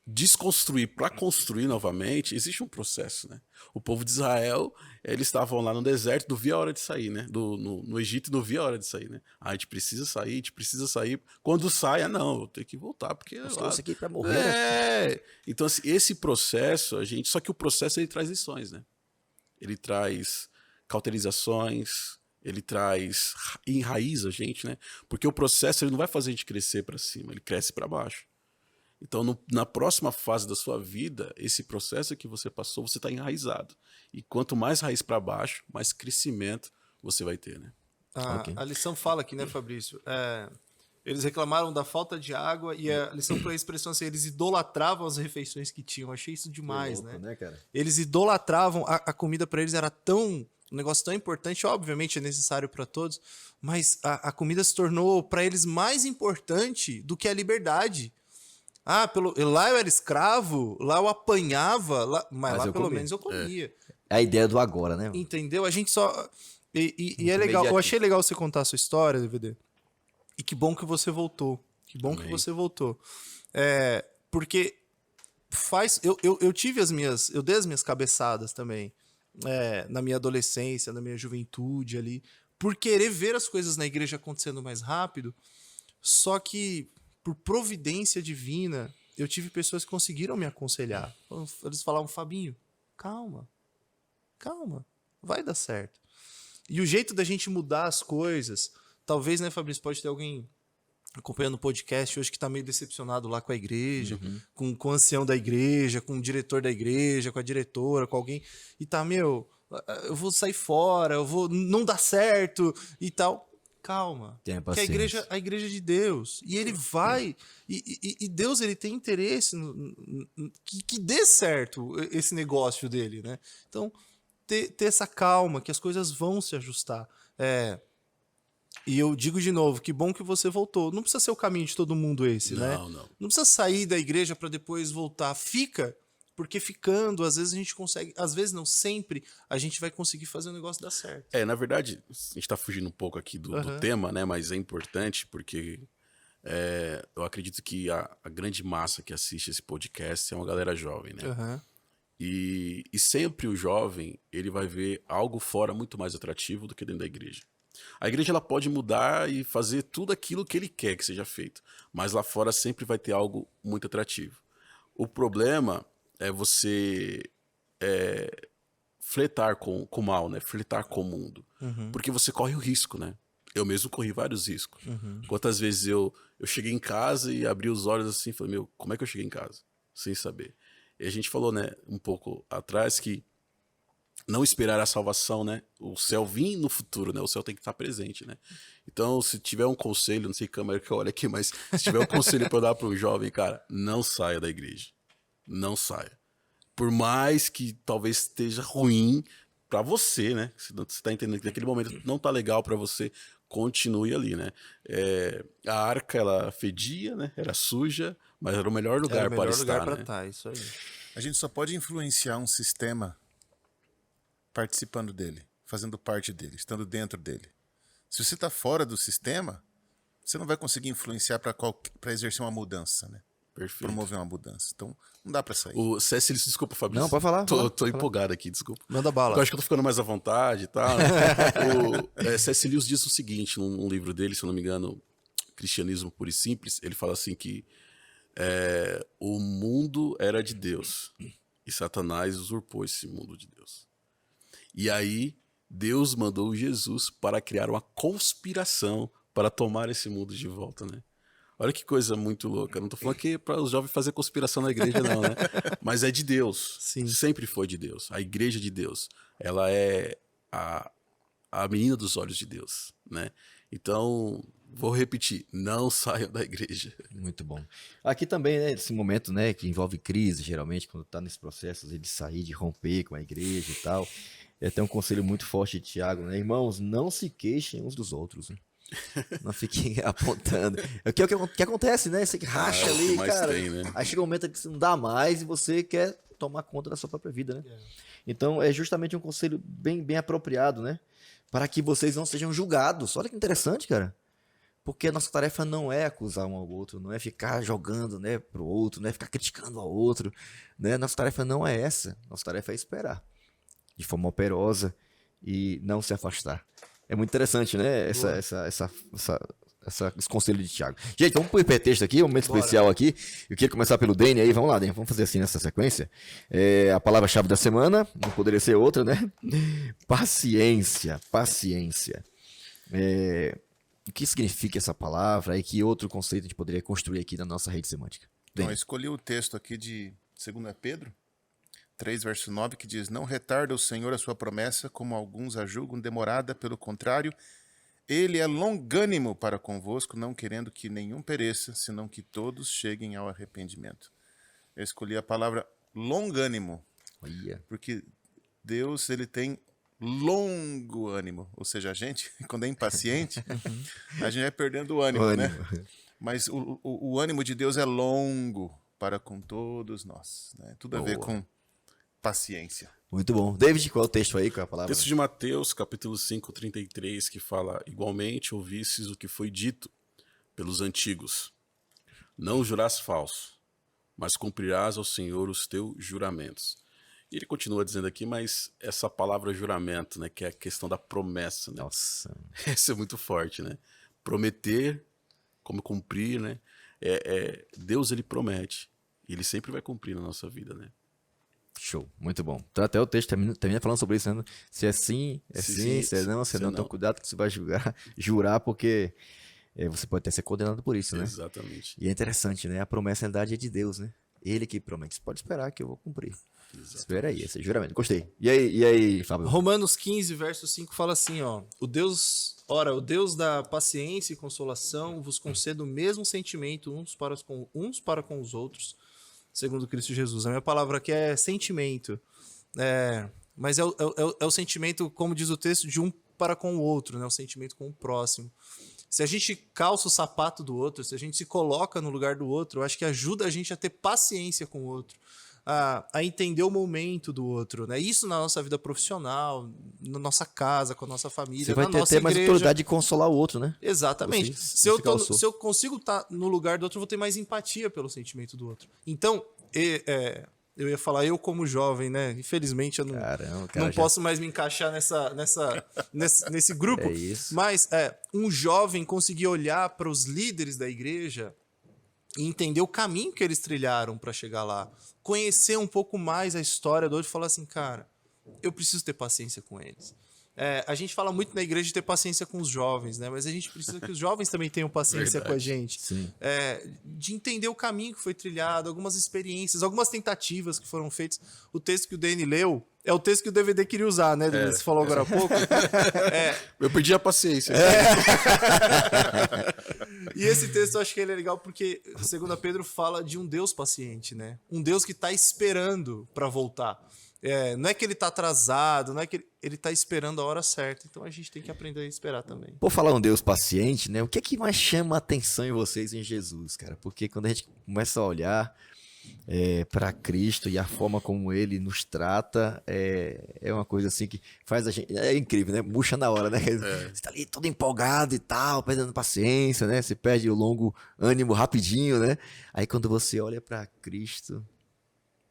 desconstruir para construir novamente, existe um processo, né? O povo de Israel, eles estavam lá no deserto, não via a hora de sair, né? No Egito, não via a hora de sair, né? A gente precisa sair, a gente precisa sair. Quando sai, não, eu tenho que voltar, porque... Eu estou aqui para morrer. Então, assim, esse processo, só que o processo, ele traz lições, né? Ele traz cauterizações, ele enraiza a gente, né? Porque o processo, ele não vai fazer a gente crescer para cima, ele cresce para baixo. Então, na próxima fase da sua vida, esse processo que você passou, você está enraizado. E quanto mais raiz para baixo, mais crescimento você vai ter, né? A lição fala aqui, né, Fabrício? Eles reclamaram da falta de água e a lição foi a expressão assim, eles idolatravam as refeições que tinham. Eu achei isso demais, louco, né? cara? Eles idolatravam, a comida para eles era um negócio tão importante, obviamente é necessário para todos, mas a comida se tornou para eles mais importante do que a liberdade. Lá eu era escravo, lá eu apanhava, mas lá pelo menos eu comia. É a ideia do agora, né? Entendeu? A gente só... E é legal, eu achei legal você contar a sua história, DVD. E que bom que você voltou. Que bom que você voltou. Porque eu tive eu dei as minhas cabeçadas também. Na minha adolescência, na minha juventude ali. Por querer ver as coisas na igreja acontecendo mais rápido. Só que... por providência divina, eu tive pessoas que conseguiram me aconselhar. Eles falavam, Fabinho, calma, vai dar certo. E o jeito da gente mudar as coisas, talvez, né, Fabrício, pode ter alguém acompanhando o podcast hoje que está meio decepcionado lá com a igreja, com o ancião da igreja, com o diretor da igreja, com a diretora, com alguém, e tá, eu vou sair fora, não dá certo e tal. calma. Tenha Que a igreja é de Deus. E ele vai. E Deus ele tem interesse que dê certo esse negócio dele, né? Então, ter essa calma, que as coisas vão se ajustar. E eu digo de novo, que bom que você voltou. Não precisa ser o caminho de todo mundo esse, né? Não precisa sair da igreja para depois voltar. Fica, porque ficando, às vezes a gente consegue, às vezes não, sempre, a gente vai conseguir fazer o negócio dar certo. Na verdade, a gente tá fugindo um pouco aqui do tema, né? Mas é importante porque eu acredito que a grande massa que assiste esse podcast é uma galera jovem, né? E sempre o jovem, ele vai ver algo fora muito mais atrativo do que dentro da igreja. A igreja ela pode mudar e fazer tudo aquilo que ele quer que seja feito, mas lá fora sempre vai ter algo muito atrativo. O problema é você flertar com o mal, né? Flertar com o mundo. Porque você corre o risco, né? Eu mesmo corri vários riscos. Quantas vezes eu cheguei em casa e abri os olhos assim e falei, meu, como é que eu cheguei em casa? Sem saber. E a gente falou, né, um pouco atrás que não esperar a salvação, né? O céu vir no futuro, né? O céu tem que estar presente, né? Então, se tiver um conselho, não sei que câmera que eu olho aqui, mas se tiver um conselho para dar para um jovem, cara, não saia da igreja. Não saia. Por mais que talvez esteja ruim para você, né? Você tá entendendo que naquele momento não tá legal para você, continue ali, né? A arca, ela fedia, né? Era suja, mas era o melhor lugar para estar, né? Tá, isso aí. A gente só pode influenciar um sistema participando dele, fazendo parte dele, estando dentro dele. Se você está fora do sistema, você não vai conseguir influenciar para exercer uma mudança, né? Perfeito. Promover uma mudança. Então, não dá para sair. O C.S. Lewis, desculpa, Fabrício. Não, pode falar. Tô empolgado aqui, desculpa. Manda bala. Eu acho que eu tô ficando mais à vontade e tal. Né? O C.S. Lewis diz o seguinte, num livro dele, se eu não me engano, Cristianismo Puro e Simples, ele fala assim que o mundo era de Deus e Satanás usurpou esse mundo de Deus. E aí, Deus mandou Jesus para criar uma conspiração para tomar esse mundo de volta, né? Olha que coisa muito louca. Não tô falando que é para os jovens fazer conspiração na igreja, não, né? Mas é de Deus. Sim. Sempre foi de Deus. A igreja de Deus. Ela é a menina dos olhos de Deus, né? Então, vou repetir, não saiam da igreja. Muito bom. Aqui também, né, esse momento, né, que envolve crise, geralmente, quando tá nesse processo de sair, de romper com a igreja e tal. Tem um conselho muito forte de Tiago, né? Irmãos, não se queixem uns dos outros, né? Não fiquem apontando. É o que acontece, né? Você que racha ali, cara. Tem, né? Aí chega um momento que você não dá mais e você quer tomar conta da sua própria vida, né? Então, é justamente um conselho bem apropriado, né? Para que vocês não sejam julgados. Olha que interessante, cara. Porque a nossa tarefa não é acusar um ao outro, não é ficar jogando, né, pro outro, não é ficar criticando ao outro, né? Nossa tarefa não é essa. Nossa tarefa é esperar de forma operosa e não se afastar. É muito interessante, né? Esse conselho de Tiago. Gente, vamos pro hipertexto aqui, um momento especial aqui. Eu queria começar pelo Dani aí. Vamos lá, Dani. Vamos fazer assim nessa sequência. A palavra-chave da semana, não poderia ser outra, né? Paciência. Paciência. O que significa essa palavra e que outro conceito a gente poderia construir aqui na nossa rede semântica? Então, eu escolhi o texto aqui de 2 Pedro 3, verso 9, que diz: Não retarda o Senhor a sua promessa, como alguns a julgam demorada, pelo contrário, Ele é longânimo para convosco, não querendo que nenhum pereça, senão que todos cheguem ao arrependimento. Eu escolhi a palavra longânimo, porque Deus ele tem longo ânimo, ou seja, a gente, quando é impaciente, a gente vai perdendo o ânimo, né? Mas o ânimo de Deus é longo para com todos nós, né? Tudo a ver com paciência. Muito bom. David, qual é o texto aí com a palavra? Texto de Mateus, capítulo 5, 33, que fala: Igualmente ouvistes o que foi dito pelos antigos. Não jurás falso, mas cumprirás ao Senhor os teus juramentos. E ele continua dizendo aqui, mas essa palavra juramento, né, que é a questão da promessa, né? Nossa. Essa é muito forte, né? Prometer, como cumprir, né? Deus, ele promete. E ele sempre vai cumprir na nossa vida, né? Show, muito bom. Então até o texto termina falando sobre isso, né? Se é sim, é sim, se é não, se não. Então cuidado que você vai jurar, porque você pode até ser condenado por isso, né? Exatamente. E é interessante, né? A promessa, na verdade, é de Deus, né? Ele que promete. Você pode esperar que eu vou cumprir. Exatamente. Espera aí, esse juramento. Gostei. E aí, Fábio? Romanos 15, verso 5 fala assim, ó. O Deus da paciência e consolação vos conceda o mesmo sentimento uns para com os outros, segundo Cristo Jesus. A minha palavra aqui é sentimento. Mas é o sentimento, como diz o texto, de um para com o outro, né? O sentimento com o próximo. Se a gente calça o sapato do outro, se a gente se coloca no lugar do outro, eu acho que ajuda a gente a ter paciência com o outro, a entender o momento do outro, né? Isso na nossa vida profissional, na nossa casa, com a nossa família, Você vai na nossa ter mais igreja. autoridade de consolar o outro, né? Exatamente. Se eu consigo estar no lugar do outro, eu vou ter mais empatia pelo sentimento do outro. Então, eu ia falar eu como jovem, né? Infelizmente eu não posso mais me encaixar nesse grupo. É isso. Mas um jovem conseguir olhar para os líderes da igreja e entender o caminho que eles trilharam para chegar lá. Conhecer um pouco mais a história do outro e falar assim, cara, eu preciso ter paciência com eles. A gente fala muito na igreja de ter paciência com os jovens, né? Mas a gente precisa que os jovens também tenham paciência com a gente. Sim. De entender o caminho que foi trilhado, algumas experiências, algumas tentativas que foram feitas. O texto que o Danny leu é o texto que o DVD queria usar, né? Você falou agora há pouco. Eu perdi a paciência. E esse texto eu acho que ele é legal porque, segundo Pedro, fala de um Deus paciente, né? Um Deus que está esperando para voltar. Não é que ele tá atrasado, não é que ele tá esperando a hora certa. Então a gente tem que aprender a esperar também. Por falar um Deus paciente, né? O que é que mais chama a atenção em vocês em Jesus, cara? Porque quando a gente começa a olhar para Cristo e a forma como ele nos trata, é uma coisa assim que faz a gente... É incrível, né? Murcha na hora, né? Você tá ali todo empolgado e tal, perdendo paciência, né? Você perde o longo ânimo rapidinho, né? Aí quando você olha para Cristo,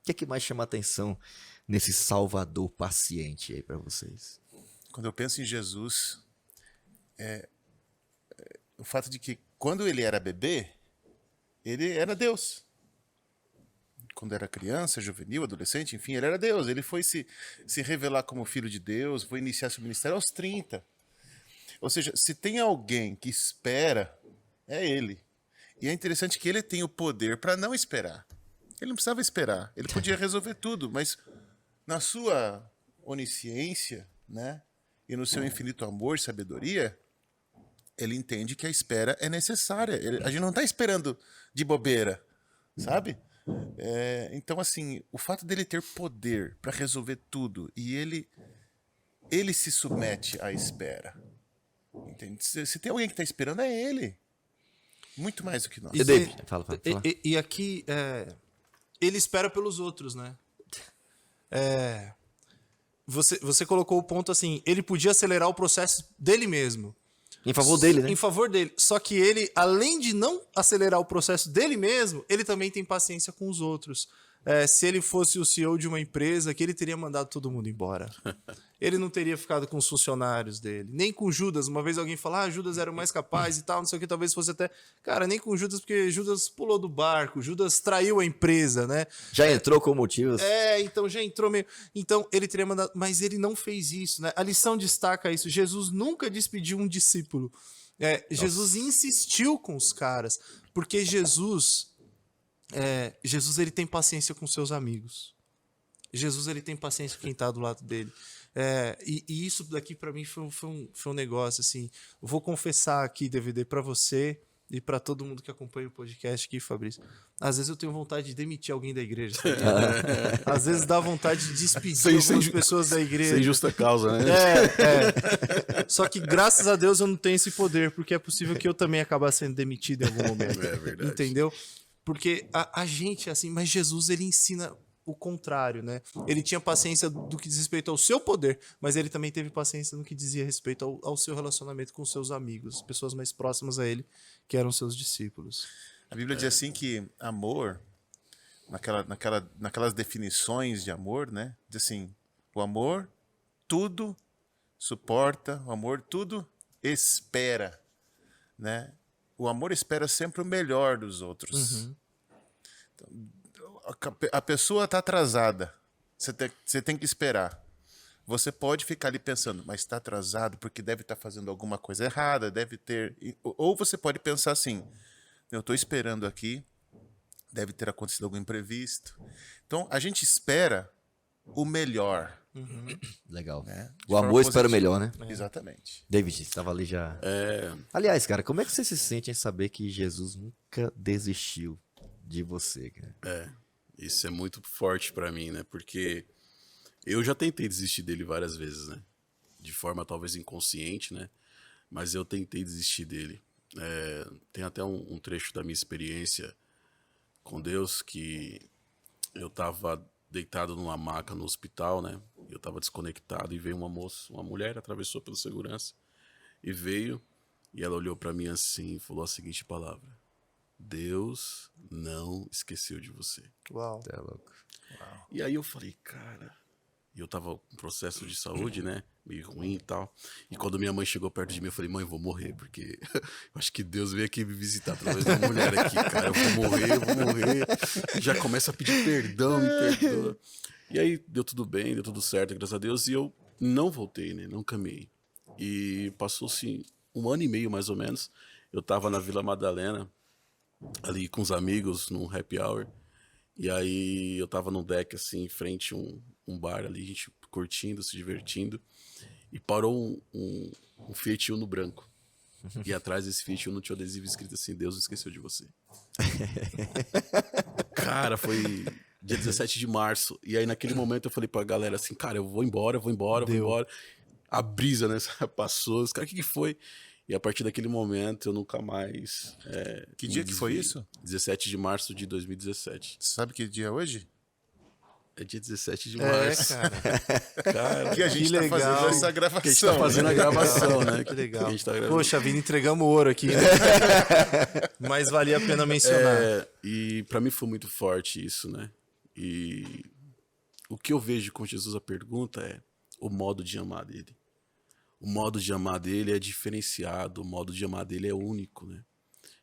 o que é que mais chama a atenção nesse Salvador paciente aí para vocês? Quando eu penso em Jesus, o fato de que quando ele era bebê, ele era Deus. Quando era criança, juvenil, adolescente, enfim, ele era Deus. Ele foi se revelar como filho de Deus, foi iniciar seu ministério aos 30. Ou seja, se tem alguém que espera, é ele. E é interessante que ele tem o poder para não esperar. Ele não precisava esperar, ele podia resolver tudo, mas na sua onisciência, né, e no seu infinito amor e sabedoria, ele entende que a espera é necessária. A gente não está esperando de bobeira, sabe? Então, assim, o fato dele ter poder para resolver tudo e ele se submete à espera. Entende? Se tem alguém que está esperando, é ele. Muito mais do que nós. E David, fala. E aqui, ele espera pelos outros, né? Você colocou o ponto assim, ele podia acelerar o processo dele mesmo. Em favor dele, né? Em favor dele. Só que ele, além de não acelerar o processo dele mesmo, ele também tem paciência com os outros. Se ele fosse o CEO de uma empresa, que ele teria mandado todo mundo embora. Ele não teria ficado com os funcionários dele. Nem com Judas. Uma vez alguém falou, Judas era o mais capaz e tal, não sei o que, talvez fosse até... Cara, nem com Judas, porque Judas pulou do barco, Judas traiu a empresa, né? Já entrou com motivos. Então já entrou meio... Então ele teria mandado... Mas ele não fez isso, né? A lição destaca isso. Jesus nunca despediu um discípulo. Jesus insistiu com os caras, porque Jesus ele tem paciência com seus amigos. Jesus ele tem paciência com quem está do lado dele. E isso daqui para mim foi um negócio assim. Eu vou confessar aqui, DVD, para você e para todo mundo que acompanha o podcast aqui, Fabrício. Às vezes eu tenho vontade de demitir alguém da igreja. Às vezes dá vontade de despedir algumas pessoas da igreja. Sem justa causa, né? Só que graças a Deus eu não tenho esse poder, porque é possível que eu também acabasse sendo demitido em algum momento. É verdade. Entendeu? Porque a gente, assim, mas Jesus, ele ensina o contrário, né? Ele tinha paciência do que diz respeito ao seu poder, mas ele também teve paciência no que dizia respeito ao seu relacionamento com seus amigos, pessoas mais próximas a ele, que eram seus discípulos. A Bíblia diz assim que amor, naquelas definições de amor, né? Diz assim, o amor tudo suporta, o amor tudo espera, né? O amor espera sempre o melhor dos outros. Uhum. Então, a pessoa está atrasada, você tem que esperar. Você pode ficar ali pensando, mas está atrasado porque deve estar fazendo alguma coisa errada, deve ter... Ou você pode pensar assim, eu estou esperando aqui, deve ter acontecido algum imprevisto. Então, a gente espera o melhor. Legal. Né? De O amor forma espera o positiva. melhor, né? Exatamente. David, você estava ali já. Aliás, cara, como é que você se sente em saber que Jesus nunca desistiu de você, cara? Isso é muito forte pra mim, né? Porque eu já tentei desistir dele várias vezes, né? De forma talvez inconsciente, né? Mas eu tentei desistir dele. Tem até um trecho da minha experiência com Deus que eu tava deitado numa maca no hospital, né? Eu tava desconectado e veio uma moça, uma mulher, atravessou pelo segurança e veio e ela olhou pra mim assim e falou a seguinte palavra: Deus não esqueceu de você. Uau. Tá louco. E aí eu falei, cara, e eu tava com um processo de saúde, né? Meio ruim e tal. E quando minha mãe chegou perto de mim, eu falei, mãe, eu vou morrer, porque eu acho que Deus veio aqui me visitar através da mulher aqui, cara. Eu vou morrer. Já começa a pedir perdão, me perdoa. E aí deu tudo bem, deu tudo certo, graças a Deus. E eu não voltei, né? Não caminhei. E passou-se 1 ano e meio, mais ou menos. Eu tava na Vila Madalena, ali com os amigos, num happy hour. E aí eu tava no deck, assim, em frente a um bar ali, a gente curtindo, se divertindo. E parou um Fiat Uno branco. E atrás desse Fiat Uno tinha um adesivo escrito assim, Deus não esqueceu de você. Cara, foi dia 17 de março. E aí naquele momento eu falei pra galera assim, cara, eu vou embora. A brisa, né, passou. Os caras, o que foi? E a partir daquele momento eu nunca mais... Que dia que foi isso? 17 de março de 2017. Você sabe que dia é hoje? É dia 17 de março. Que a gente que tá legal. fazendo essa gravação. Que a gente tá fazendo a gravação, né? Que legal. Que a gente tá gravando. Poxa, Vini, entregamos ouro aqui, né? Mas valia a pena mencionar. E pra mim foi muito forte isso, né? E o que eu vejo com Jesus, a pergunta é o modo de amar dele. O modo de amar dele é diferenciado, o modo de amar dele é único, né?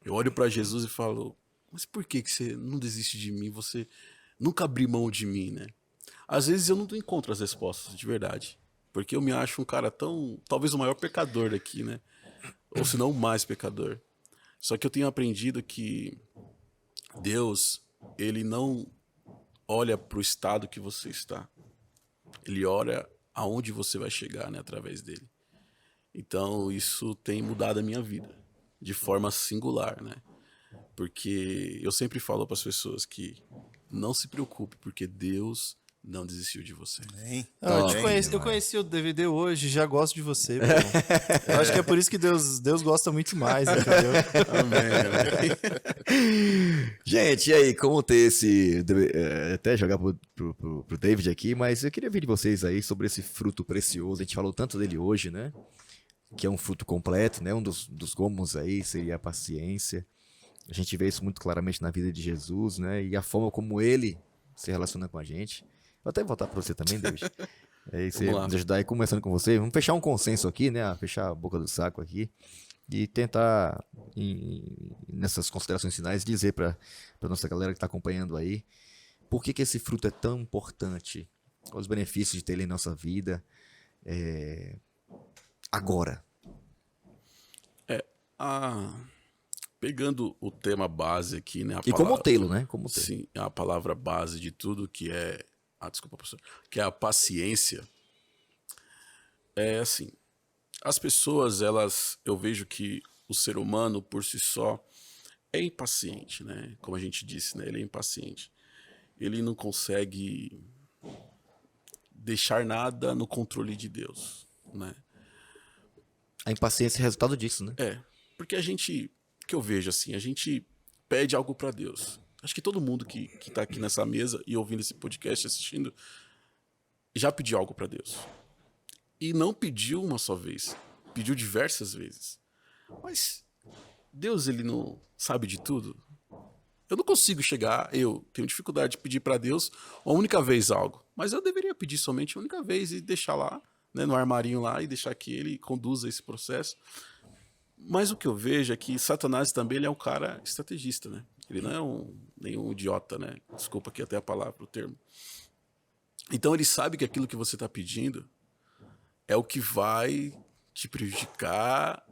Eu olho pra Jesus e falo, mas por que você não desiste de mim? Você nunca abriu mão de mim, né? Às vezes eu não encontro as respostas, de verdade. Porque eu me acho um cara talvez o maior pecador daqui, né? Ou se não o mais pecador. Só que eu tenho aprendido que Deus, ele não olha pro estado que você está. Ele olha aonde você vai chegar, né? Através dele. Então isso tem mudado a minha vida. De forma singular, né? Porque eu sempre falo para as pessoas que não se preocupe, porque Deus não desistiu de você. Eu conheci o DVD hoje, já gosto de você. Pô. Eu acho que é por isso que Deus gosta muito mais, entendeu? Amém. Gente, e aí, como ter esse... até jogar pro David aqui, mas eu queria ver de vocês aí sobre esse fruto precioso. A gente falou tanto dele hoje, né? Que é um fruto completo, né? Um dos gomos aí seria a paciência. A gente vê isso muito claramente na vida de Jesus, né? E a forma como ele se relaciona com a gente. Vou até voltar para você também, David. Aí você nos ajudar aí, começando com você. Vamos fechar um consenso aqui, né? Fechar a boca do saco aqui. E tentar, nessas considerações finais, dizer para nossa galera que está acompanhando aí, por que esse fruto é tão importante, os benefícios de ter ele em nossa vida agora. Pegando o tema base aqui, né? Como tê-lo, né? Como tê-lo. Sim, a palavra base de tudo que é... desculpa, professor. Que é a paciência. É assim, as pessoas, eu vejo que o ser humano, por si só, é impaciente, né? Como a gente disse, né? Ele é impaciente. Ele não consegue deixar nada no controle de Deus, né? A impaciência é resultado disso, né? Porque que eu vejo assim, a gente pede algo para Deus. Acho que todo mundo que tá aqui nessa mesa e ouvindo esse podcast, assistindo, já pediu algo para Deus. E não pediu uma só vez, pediu diversas vezes. Mas Deus, ele não sabe de tudo? Eu não consigo eu tenho dificuldade de pedir para Deus uma única vez algo, mas eu deveria pedir somente uma única vez e deixar lá, né, no armarinho lá, e deixar que ele conduza esse processo. Mas o que eu vejo é que Satanás também ele é um cara estrategista, né? Ele não é nenhum idiota, né? Desculpa aqui até a palavra, o termo. Então ele sabe que aquilo que você está pedindo é o que vai te prejudicar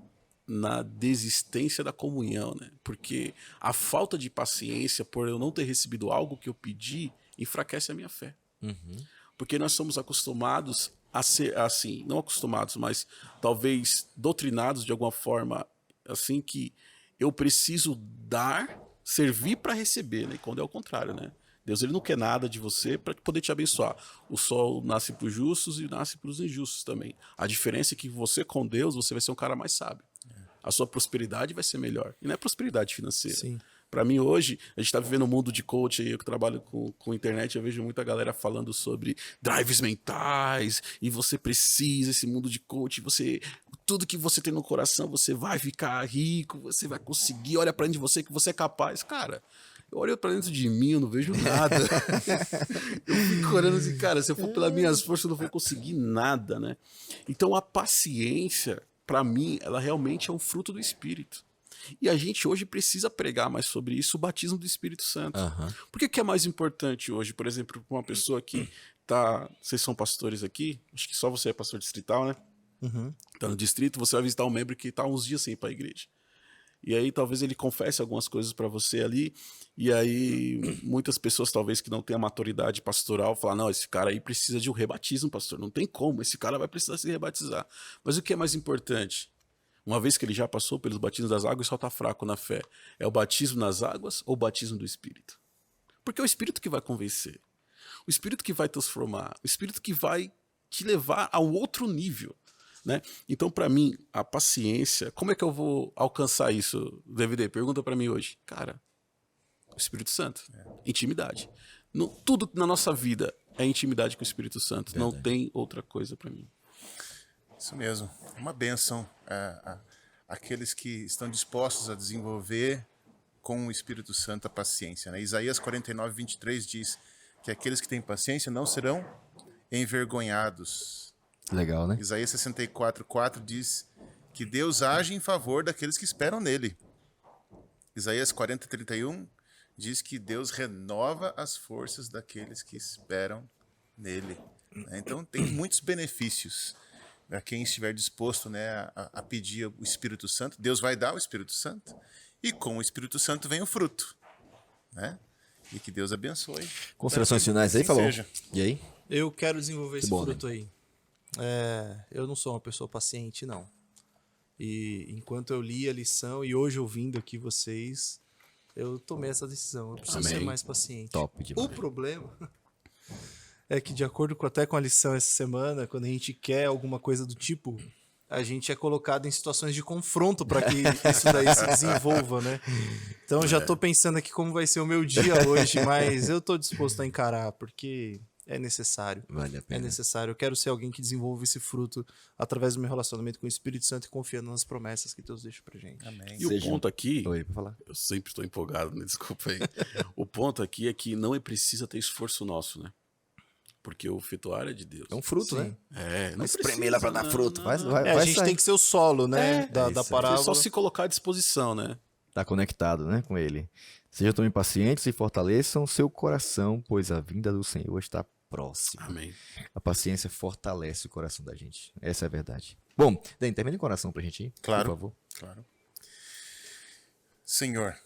na desistência da comunhão, né? Porque a falta de paciência por eu não ter recebido algo que eu pedi enfraquece a minha fé. Porque nós somos acostumados a ser assim, não acostumados, mas talvez doutrinados de alguma forma, assim, que eu preciso dar, servir para receber, né? E quando é o contrário, né? Deus, ele não quer nada de você para poder te abençoar. O sol nasce para os justos e nasce para os injustos também. A diferença é que você, com Deus, você vai ser um cara mais sábio. A sua prosperidade vai ser melhor. E não é prosperidade financeira. Sim. Para mim, hoje, a gente está vivendo um mundo de coach. Eu que trabalho com internet, eu vejo muita galera falando sobre drives mentais. E você precisa, esse mundo de coach, tudo que você tem no coração, você vai ficar rico, você vai conseguir. Olha para dentro de você que você é capaz. Cara, eu olho pra dentro de mim, eu não vejo nada. Eu fico olhando assim, cara, se eu for pelas minhas forças, eu não vou conseguir nada, né? Então a paciência, pra mim, ela realmente é um fruto do Espírito. E a gente hoje precisa pregar mais sobre isso, o batismo do Espírito Santo. Por que é mais importante hoje, por exemplo, pra uma pessoa que tá... Vocês são pastores aqui? Acho que só você é pastor distrital, né? Tá no distrito, você vai visitar um membro que tá uns dias sem ir pra igreja. E aí talvez ele confesse algumas coisas para você ali, e aí muitas pessoas talvez que não tenham a maturidade pastoral falam, não, esse cara aí precisa de um rebatismo, pastor, não tem como, esse cara vai precisar se rebatizar. Mas o que é mais importante? Uma vez que ele já passou pelos batismos das águas e só está fraco na fé, é o batismo nas águas ou o batismo do Espírito? Porque é o Espírito que vai convencer, o Espírito que vai transformar, o Espírito que vai te levar a um outro nível. Né? Então, para mim, a paciência, como é que eu vou alcançar isso, DVD? Pergunta para mim hoje. Cara, o Espírito Santo, intimidade. Tudo na nossa vida é intimidade com o Espírito Santo, verdade. Não tem outra coisa para mim. Isso mesmo, uma bênção. Aqueles que estão dispostos a desenvolver com o Espírito Santo a paciência. Né? Isaías 49, 23 diz que aqueles que têm paciência não serão envergonhados. Legal, né? Isaías 64:4 diz que Deus age em favor daqueles que esperam nele. Isaías 40:31 diz que Deus renova as forças daqueles que esperam nele. Então tem muitos benefícios para quem estiver disposto, né, a pedir o Espírito Santo. Deus vai dar o Espírito Santo e com o Espírito Santo vem o fruto, né? E que Deus abençoe. Considerações finais aí, falou. E aí? Eu quero desenvolver esse fruto né? aí. Eu não sou uma pessoa paciente, não. E enquanto eu li a lição e hoje ouvindo aqui vocês, eu tomei essa decisão. Eu preciso ser mais paciente. Top demais. O problema é que, de acordo até com a lição essa semana, quando a gente quer alguma coisa do tipo, a gente é colocado em situações de confronto para que isso daí se desenvolva, né? Então eu já tô pensando aqui como vai ser o meu dia hoje, mas eu tô disposto a encarar, porque... é necessário. Vale a pena. É necessário. Eu quero ser alguém que desenvolva esse fruto através do meu relacionamento com o Espírito Santo e confiando nas promessas que Deus deixa pra gente. Amém. E o ponto aqui... Oi, pra falar. Eu sempre estou empolgado, né? Desculpa aí. O ponto aqui é que não precisa ter esforço nosso, né? Porque o fetuário é de Deus. É um fruto, Sim. né? Não espremer lá pra dar fruto. Vai a gente tem que ser o solo, né? Da isso aí. parábola. É só se colocar à disposição, né? Tá conectado, né, com ele. Sejam também pacientes e fortaleçam seu coração, pois a vinda do Senhor está próxima. Amém. A paciência fortalece o coração da gente. Essa é a verdade. Bom, Dan, termina em coração pra gente ir, Claro. por favor. Claro. Senhor,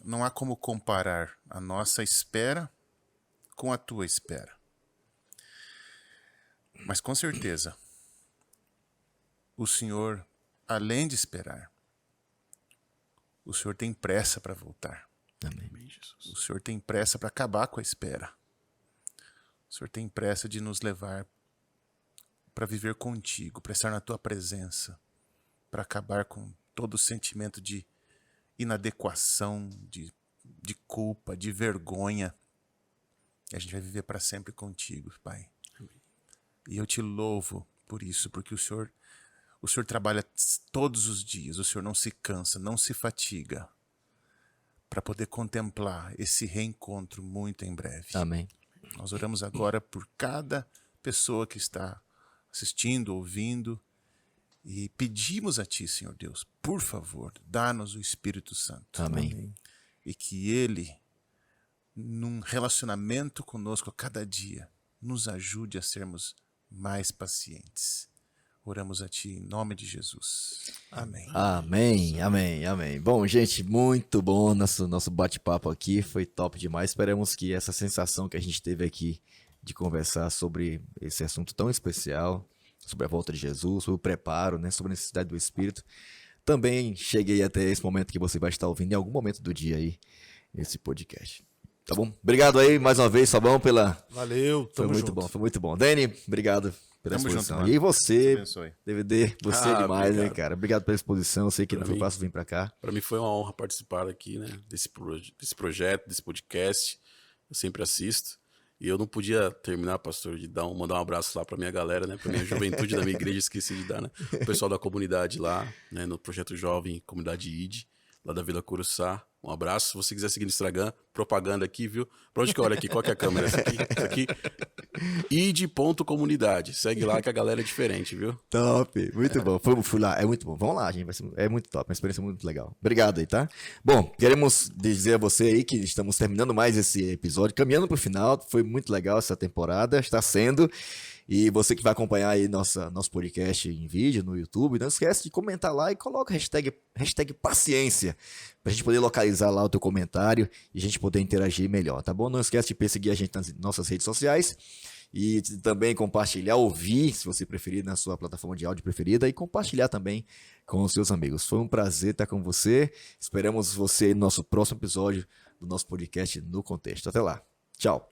não há como comparar a nossa espera com a tua espera. Mas com certeza, o Senhor, além de esperar, o Senhor tem pressa para voltar. Amém. O Senhor tem pressa para acabar com a espera. O Senhor tem pressa de nos levar para viver contigo, para estar na tua presença, para acabar com todo o sentimento de inadequação, de culpa, de vergonha. E a gente vai viver para sempre contigo, Pai. E eu te louvo por isso, porque o Senhor trabalha todos os dias, o Senhor não se cansa, não se fatiga, para poder contemplar esse reencontro muito em breve. Amém. Nós oramos agora por cada pessoa que está assistindo, ouvindo, e pedimos a Ti, Senhor Deus, por favor, dá-nos o Espírito Santo. Amém. E que Ele, num relacionamento conosco a cada dia, nos ajude a sermos mais pacientes. Oramos a Ti em nome de Jesus. Amém. Amém, amém, amém. Bom, gente, muito bom nosso bate-papo aqui, foi top demais. Esperamos que essa sensação que a gente teve aqui de conversar sobre esse assunto tão especial, sobre a volta de Jesus, sobre o preparo, né, sobre a necessidade do Espírito. Também cheguei até esse momento que você vai estar ouvindo em algum momento do dia aí, esse podcast. Tá bom? Obrigado aí mais uma vez, Fabão, pela... Valeu, tamo junto. Foi muito bom. Dani, obrigado pela Tamo exposição. junto, e você, abençoe. DVD, você é demais, obrigado. né, cara? Obrigado pela exposição, eu sei que Pra não foi mim. fácil vir pra cá. Para mim foi uma honra participar aqui, né, desse projeto, desse podcast. Eu sempre assisto. E eu não podia terminar, pastor, de mandar um abraço lá para minha galera, né, para minha juventude da minha igreja, esqueci de dar, né? O pessoal da comunidade lá, né, no Projeto Jovem, Comunidade ID, lá da Vila Curuçá. Um abraço. Se você quiser seguir no Instagram, propaganda aqui, viu? Pra onde que eu olho aqui? Qual que é a câmera? Essa aqui. id.comunidade. Segue lá que a galera é diferente, viu? Top, muito bom. Fui lá, é muito bom. Vamos lá, gente. É muito top, uma experiência muito legal. Obrigado aí, tá? Bom, queremos dizer a você aí que estamos terminando mais esse episódio, caminhando pro final. Foi muito legal essa temporada, está sendo. E você que vai acompanhar aí nosso podcast em vídeo no YouTube, não esquece de comentar lá e coloca hashtag paciência, pra gente poder localizar lá o teu comentário e a gente poder interagir melhor, tá bom? Não esquece de perseguir a gente nas nossas redes sociais e também compartilhar, ouvir, se você preferir, na sua plataforma de áudio preferida e compartilhar também com os seus amigos. Foi um prazer estar com você. Esperamos você no nosso próximo episódio do nosso podcast No Contexto. Até lá. Tchau.